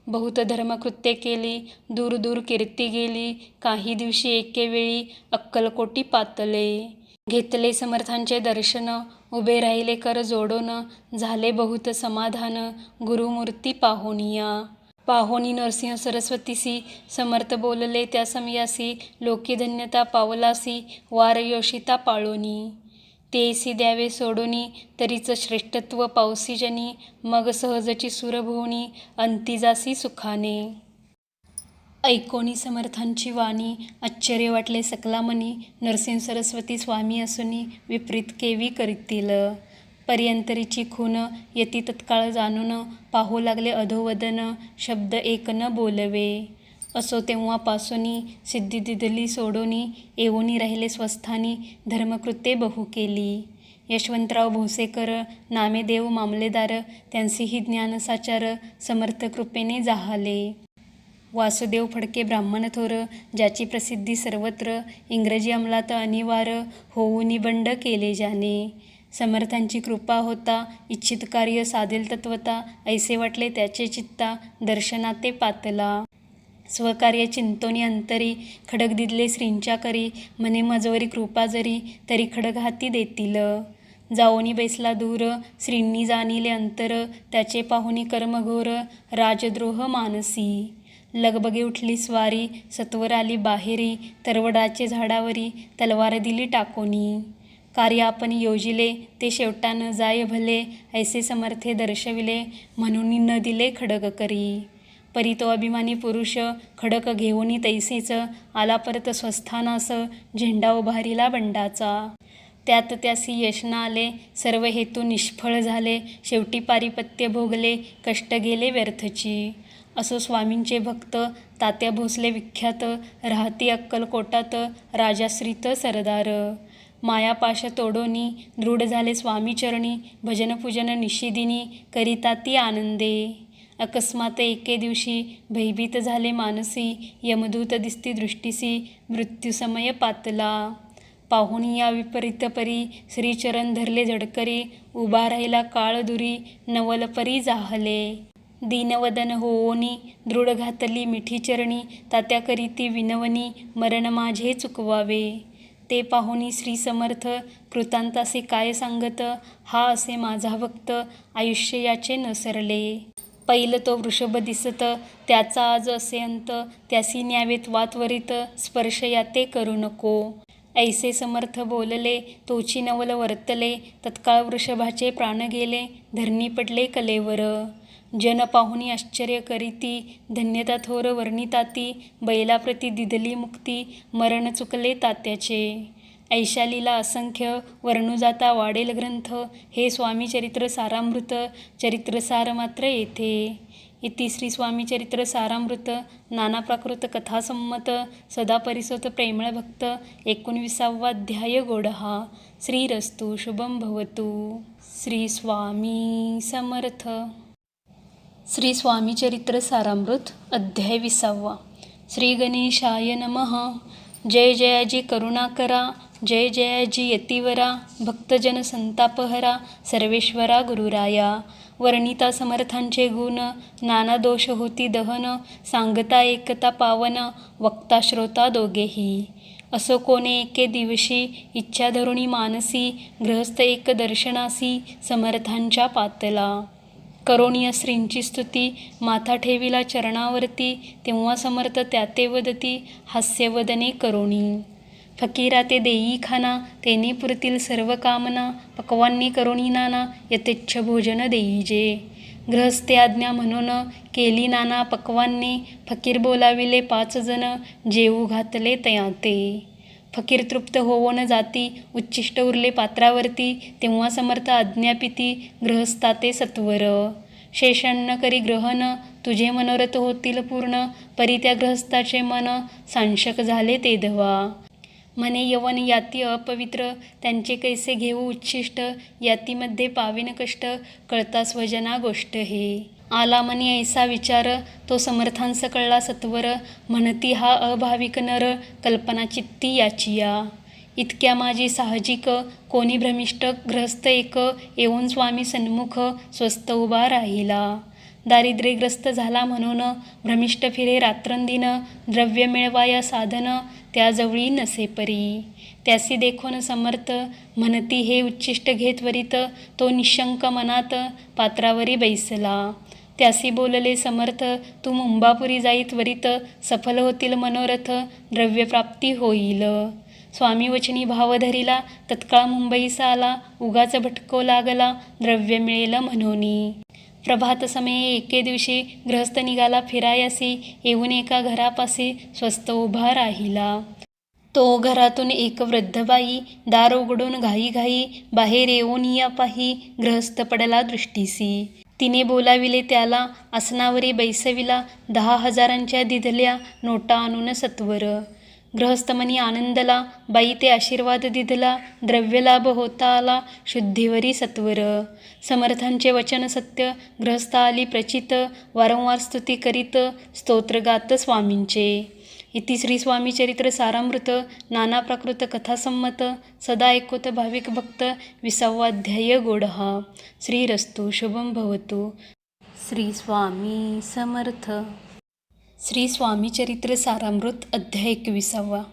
बहुत धर्मकृत्ये केली, दूर दूर कीर्ती गेली, काही दिवशी एके वेळी, अक्कलकोटी पातले. घेतले समर्थांचे दर्शन, उभे राहिले कर जोडोन, झाले बहुत समाधान, गुरुमूर्ती पाहोनिया. पाहोनी नरसिंह सरस्वतीसी, समर्थ बोलले त्या समयासी, लोकी धन्यता पावलासी, वार योषिता पाळोनी. तेसी द्यावे सोडोनी, तरीच श्रेष्ठत्व पावसीजनी, मग सहजची सुरभुवनी, अंतिजासी सुखाने. ऐकोनी समर्थांची वाणी, आश्चर्य वाटले सकला मनी, नरसिंह सरस्वती स्वामी असुनी, विपरीत केवी करतील. पर्यंतरीची खून यती तत्काळ जाणून, पाहू लागले अधोवदन, शब्द एक न बोलवे. असो तेव्हापासुनी सिद्धी दिदली सोडोनी, येऊनी राहिले स्वस्थानी, धर्मकृत्ये बहु केली. यशवंतराव भोसेकर नामे देव मामलेदार, त्यांचेही ज्ञानसाचार, समर्थ कृपेने जाहले. वासुदेव फडके ब्राह्मण थोर, ज्याची प्रसिद्धी सर्वत्र, इंग्रजी अंमलात अनिवार, होऊनी बंड केले ज्याने. समर्थांची कृपा होता, इच्छित कार्य साधेल तत्वता, ऐसे वाटले त्याचे चित्ता, दर्शनाते पातला. स्वकार्य चिंतोनी अंतरी, खडग दिदले श्रींच्या करी, म्हणे मजवरी कृपा जरी, तरी खडग हाती देतील. जाओनी बैसला दूर, श्रींनी जाणिले अंतर, त्याचे पाहुनी कर्मघोर, राजद्रोह मानसी. लगबगे उठली स्वारी, सत्वर आली बाहेरी, तरवडाचे झाडावरी, तलवार दिली टाकोनी. कार्य आपण योजिले, ते शेवटा न जाय भले, ऐसे समर्थे दर्शविले, म्हणून न दिले खडग करी. परी तो अभिमानी पुरुष, खडक घेऊनी तैसेच, आला परत स्वस्थानास, झेंडा उभारिला बंडाचा. त्यात त्यासी यश न आले, सर्व हेतू निष्फळ झाले, शेवटी पारिपत्य भोगले, कष्ट गेले व्यर्थची. असो स्वामींचे भक्त, तात्या भोसले विख्यात, राहती अक्कलकोटात, राजाश्रित सरदार. मायापाश तोडोनी, दृढ झाले स्वामीचरणी, भजन पूजन निशिदिनी, करिता ती आनंदे. अकस्मात एके दिवशी, भयभीत झाले मानसी, यमदूत दिसती दृष्टीसी, मृत्युसमय पातला. पाहुणी या विपरीत परी, श्रीचरण धरले झडकरी, उभा राहिला काळ दुरी, नवल परी जाहले. दीनवदन होओनी, दृढ घातली मिठी चरणी, तात्या करीती विनवनी, मरण माझे चुकवावे. ते पाहुनी श्री समर्थ, कृतांतासे काय सांगत, हा असे माझा भक्त, आयुष्य याचे न सरले. पैल तो वृषभ दिसत, त्याचा आज असे अंत, त्यासी न्यावेत वात्वरित, स्पर्श याते करू नको. ऐसे समर्थ बोलले, तोची नवल वर्तले, तत्काळ वृषभाचे प्राण गेले, धरणी पडले कलेवर. जन पाहुनी आश्चर्य करीती, धन्यता थोर वर्णिताती, बैलाप्रती दिदली मुक्ती, मरण चुकले तात्याचे. ऐशा लीला असंख्य, वर्णू जाता वाढेल ग्रंथ, हे स्वामी चरित्र सारामृत, चरित्रसार मात्र येथे. इति श्री स्वामी चरित्र सारामृत, नाना प्राकृत कथासंमत, सदा परिसोत प्रेमळ भक्त, 19वा अध्याय गोडहा. श्रीरस्तु शुभं भवतु. श्री स्वामी समर्थ. श्री स्वामी चरित्र सारामृत, अध्याय 20वा. श्री गणेशाय नमः. जय जयाजी करुणाकरा, जय जयाजी यतिवरा, भक्तजन संतापहरा, सर्वेश्वरा गुरुराया. वर्णिता समर्थांचे गुण, नाना दोष होती दहन, सांगता एकता पावन, वक्ता श्रोता दोघेही. असो कोणे एके दिवशी, इच्छा धरुणी मानसी, गृहस्थ एक दर्शनासी, समर्थांच्या पातला. करोणीय श्रींची स्तुती, माथा ठेविला चरणावरती, तेव्हा समर्थ त्याते वदती, हास्यवदने करोणी. फकीरा ते देई खाना, तेने पुरतील सर्व कामना, पक्वांनी करोणी नाना, यथेच्छ भोजन देईजे. गृहस्थे आज्ञा म्हणून, केली नाना पक्वांनी, फकीर बोलाविले 5 जण, जेवू घातले तयाते. फकीर तृप्त होवोन जाती, उच्छिष्ट उरले पात्रावरती, तेव्हा समर्थ आज्ञापिती, गृहस्थाते सत्वर. शेषान्न करी ग्रहण, तुझे मनोरथ होतील पूर्ण, परी त्या गृहस्थाचे मन, सांशक झाले ते धवा. म्हणे यवन याती अपवित्र, त्यांचे कैसे घेऊ उच्छिष्ट, यातीमध्ये पाविन कष्ट, कळता स्वजना गोष्ट हे. आला मनी ऐसा विचार, तो समर्थांस कळला सत्वर, म्हणती हा अभाविक नर, कल्पना चित्ती याचिया. इतक्या माझी साहजिक, कोणी भ्रमिष्ट ग्रस्त एक, येऊन स्वामी सन्मुख, स्वस्थ उभा राहिला. दारिद्र्यग्रस्त झाला म्हणून, भ्रमिष्ट फिरे रात्रंदिन, द्रव्य मिळवाया साधन, त्याजवळी नसे परी. त्यासी देखोन समर्थ, म्हणती हे उच्छिष्ट घे त्वरित, तो निशंक मनात, पात्रावरी बैसला. त्यासी बोलले समर्थ, तू मुंबापुरी जाई त्वरित, सफल होतील मनोरथ, द्रव्यप्राप्ती होईल. स्वामी वचनी भाव धरिला, तत्काळ मुंबईस आला, उगाच भटको लागला, द्रव्य मिळेल म्हणोनी. प्रभात समये एके दिवशी, गृहस्थ निघाला फिरायासी, येऊन एका घरापासी, स्वस्थ उभा राहिला. तो घरातून एक वृद्ध बाई दार उघडून घाई बाहेर येऊन या पाही गृहस्थ पडला दृष्टीसी. तिने बोलाविले त्याला, आसनावरी बैसविला, 10,000च्या दिधल्या नोटा आणून सत्वर. गृहस्थमनी आनंदला, बाई ते आशीर्वाद दिधला, द्रव्यलाभ होता आला, शुद्धीवरी सत्वर. समर्थांचे वचन सत्य, गृहस्थ आली प्रचित, वारंवार स्तुती करीत, स्तोत्र गात स्वामींचे. इति श्री स्वामी चरित्र सारामृत नाना प्राकृत कथासंमत सदा ऐकोत भाविक भक्त 20वाध्याय गोडहा. श्रीरस्तु शुभं भवतु. श्री स्वामी समर्थ. श्री स्वामी चरित्र सारामृत अध्याय 21.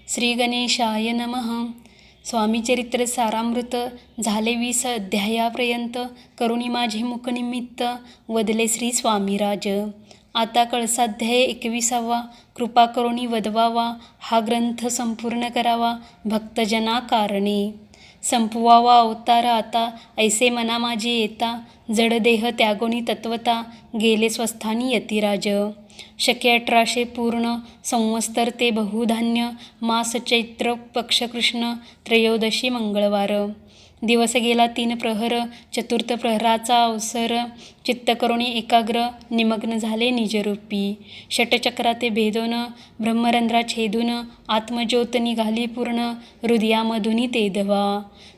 श्री गणेशाय नमः. स्वामी चरित्र सारामृत झाले 20 अध्यायापर्यंत. करुणी माझे मुखनिमित्त वदले श्री स्वामीराज. आता कळसाध्याय 21. कृपा करुणी वदवावा, हा ग्रंथ संपूर्ण करावा भक्तजना कारणे. संपवावा अवतार आता, ऐसे मना माझे येता, जडदेह त्यागोनी तत्वता, गेले स्वस्थानी यतिराज. शके 1800 पूर्ण, संवत्सर ते बहुधान्य, मास चैत्र पक्ष कृष्ण, त्रयोदशी मंगळवार. दिवस गेला 3 प्रहर, चतुर्थ प्रहराचा अवसर, चित्त करुणी एकाग्र, निमग्न झाले निजरूपी. षटचक्राते भेदून, ब्रह्मरंध्रा छेदून, आत्मज्योत निघाली पूर्ण, हृदयामधुनी तेधवा.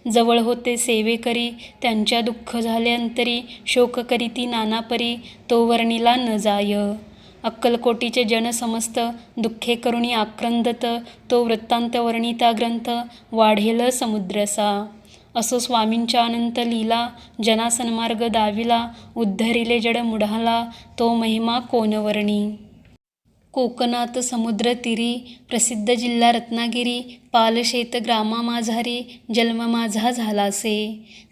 जवळ होते सेवेकरी, त्यांच्या दुःख झाले अंतरी, शोक करीती नानापरी, तो वर्णिला न जाय. अक्कलकोटीचे जन समस्त, दुःखे करुणी आक्रंदत, तो वृत्तांत वर्णिता ग्रंथ, वाढेल समुद्रसा. असो स्वामींच्या अनंत लीला, जना सन्मार्ग दाविला, उद्धरिले जड मुढाला, तो महिमा कोण वर्णी. कोकणात समुद्र तीरी, प्रसिद्ध जिल्हा रत्नागिरी, पालशेत ग्रामा माझारी, जन्म माझा झालासे.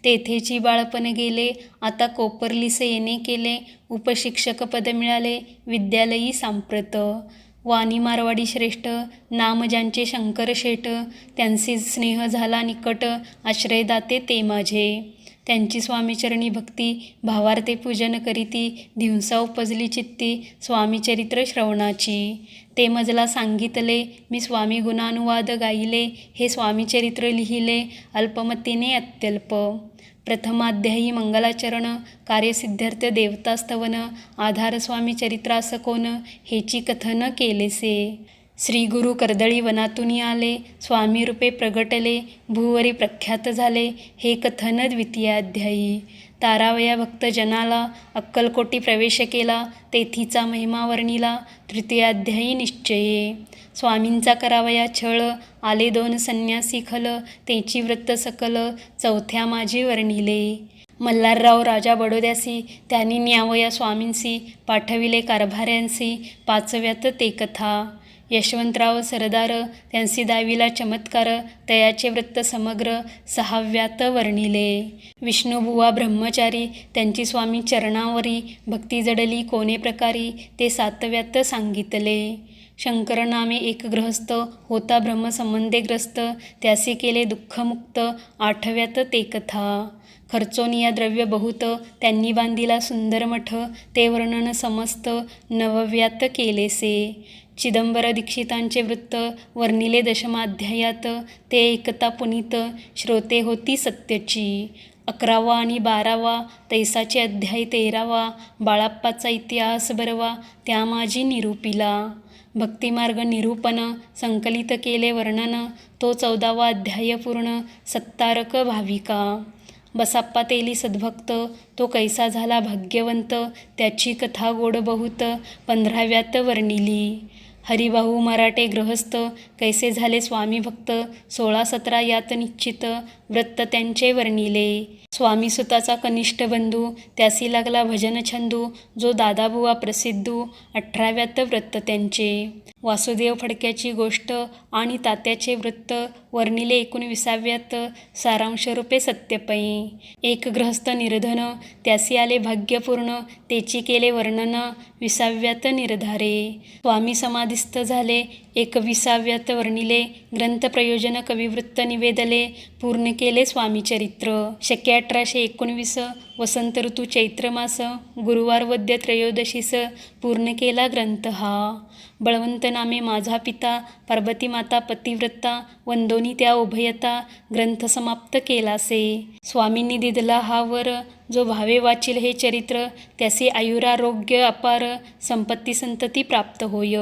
तेथेची बाळपण गेले, आता कोपर्लीसे येणे केले, उपशिक्षक पद मिळाले, विद्यालयी सांप्रत. वाणी मारवाडी श्रेष्ठ, नाम ज्यांचे शंकर शेठ, त्यांचे स्नेह झाला निकट, आश्रयदाते ते माझे. त्यांची स्वामीचरणी भक्ती, भावार्थे पूजन करीती, दिवसा उपजली चित्ती, स्वामीचरित्र श्रवणाची. ते मजला सांगितले, मी स्वामी गुणानुवाद गायिले, हे स्वामीचरित्र लिहिले, अल्पमतीने अत्यल्प. प्रथमाध्यायी मंगलाचरण, कार्यसिद्ध्यर्थ देवतास्तवन, आधार स्वामी चरित्रास कोण, हेची कथन केलेसे. श्री गुरु कर्दळी वनातून आले, स्वामी रूपे प्रगटले, भूवरी प्रख्यात झाले, हे कथन द्वितीयाध्यायी. तारावया भक्तजनाला, अक्कलकोटी प्रवेश केला, तेथीचा महिमा वर्णिला, तृतीयाध्यायी निश्चये. स्वामींचा करावया छळ, आले 2 संन्यासी खल, तेची व्रत सकल, चौथ्या माझी वर्णिले. मल्हारराव राजा बडोद्यासी, त्यांनी न्यावया स्वामींसी, पाठविले कारभाऱ्यांसी, 5व्यात ते कथा. यशवंतराव सरदार, त्यांसी दाविला चमत्कार, तयाचे व्रत समग्र, 6व्यात वर्णिले. विष्णुबुवा ब्रह्मचारी, त्यांची स्वामी चरणावरी, भक्ती जडली कोणे प्रकारी, ते 7व्यात सांगितले. शंकर नामे एक गृहस्थ, होता ब्रह्मसंबंधे ग्रस्त, त्यासी केले दुःखमुक्त, 8व्यात ते कथा. खर्चोनिया द्रव्य बहुत, त्यांनी बांधिला सुंदर मठ, ते वर्णन समस्त, 9व्यात केलेसे. चिदंबर दीक्षितांचे वृत्त वर्णिले 10माध्यायात, ते एकता पुनीत, श्रोते होती सत्यची. 11वा आणि 12वा तैसाचे अध्याय 13वा, बाळाप्पाचा इतिहास बरवा, त्या माझी निरूपिला. भक्तिमार्ग निरूपण, संकलित केले वर्णन, तो 14वा अध्याय पूर्ण, सत्तारक भाविका. बसाप्पा तेली सद्भक्त, तो कैसा झाला भाग्यवंत, त्याची कथा गोड बहुत, 15व्यात वर्णिली. हरिभाऊ मराठे गृहस्थ, कैसे झाले स्वामी भक्त, 16-17 यात निश्चित, व्रत त्यांचे वर्णिले. स्वामी सुताचा कनिष्ठ बंधू, त्यासी लागला भजन छंदू, जो दादाबुवा प्रसिद्धू, 18व्यात व्रत त्यांचे. वासुदेव फडक्याची गोष्ट आणि तात्याचे वृत्त वर्णिले 19व्यात, सारांशरूपे सत्यपै. एक गृहस्थ निर्धन, त्यासी आले भाग्यपूर्ण, तेची केले वर्णन, 20व्यात निर्धारे. स्वामी समाधिस्थ झाले, 21व्यात वर्णिले. ग्रंथ प्रयोजन कविवृत्त निवेदले, पूर्ण केले स्वामीचरित्र. शके 1819, वसंत ऋतू चैत्रमास गुरुवार वद्य त्रयोदशीस पूर्ण केला ग्रंथ हा. बळवंत नामे माझा पिता, पार्वती माता पतिव्रता, वंदोनी त्या उभयता, ग्रंथ समाप्त केलासे. स्वामींनी दिदला हा वर, जो भावे वाचील हे चरित्र, त्याचे आयुरारोग्य अपार, संपत्ती संतती प्राप्त होय.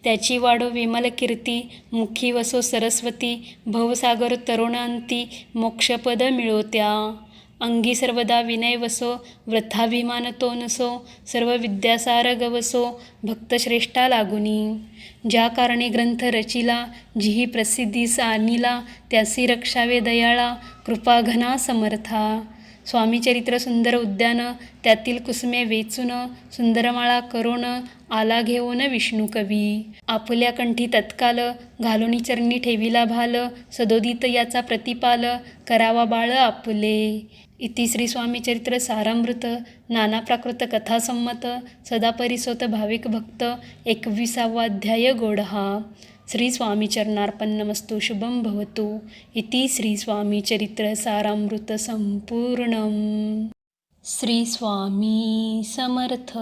त्याची वाढो विमल कीर्ती, मुखी वसो सरस्वती, भवसागर तरुण अंती, मोक्षपद मिळोत्या. अंगी सर्वदा विनय वसो, वृथाभिमान तो नसो, सर्व विद्यासार गवसो, भक्तश्रेष्ठा लागुनी. ज्या कारणे ग्रंथ रचिला, जिही प्रसिद्धीस आणिला, त्यासी रक्षावे दयाळा, कृपाघना समर्था. स्वामीचरित्र सुंदर उद्यान, त्यातील कुसुमे वेचून, सुंदरमाळा करून, आला घेऊन विष्णू कवी. आपल्या कंठी तत्काल, घालुनी चरणी ठेविला भाल, सदोदित याचा प्रतिपाल, करावा बाळ आपुले. इति श्री स्वामीचरित्र सारामृत नाना प्राकृत कथासंमत सदा परिसोत भाविक भक्त 21वा अध्याय गोडहा. श्री स्वामीचरणार्पणमस्तु. शुभं भवतु. इति श्री स्वामीचरित्र सारामृत संपूर्णम्. श्री स्वामी समर्थ.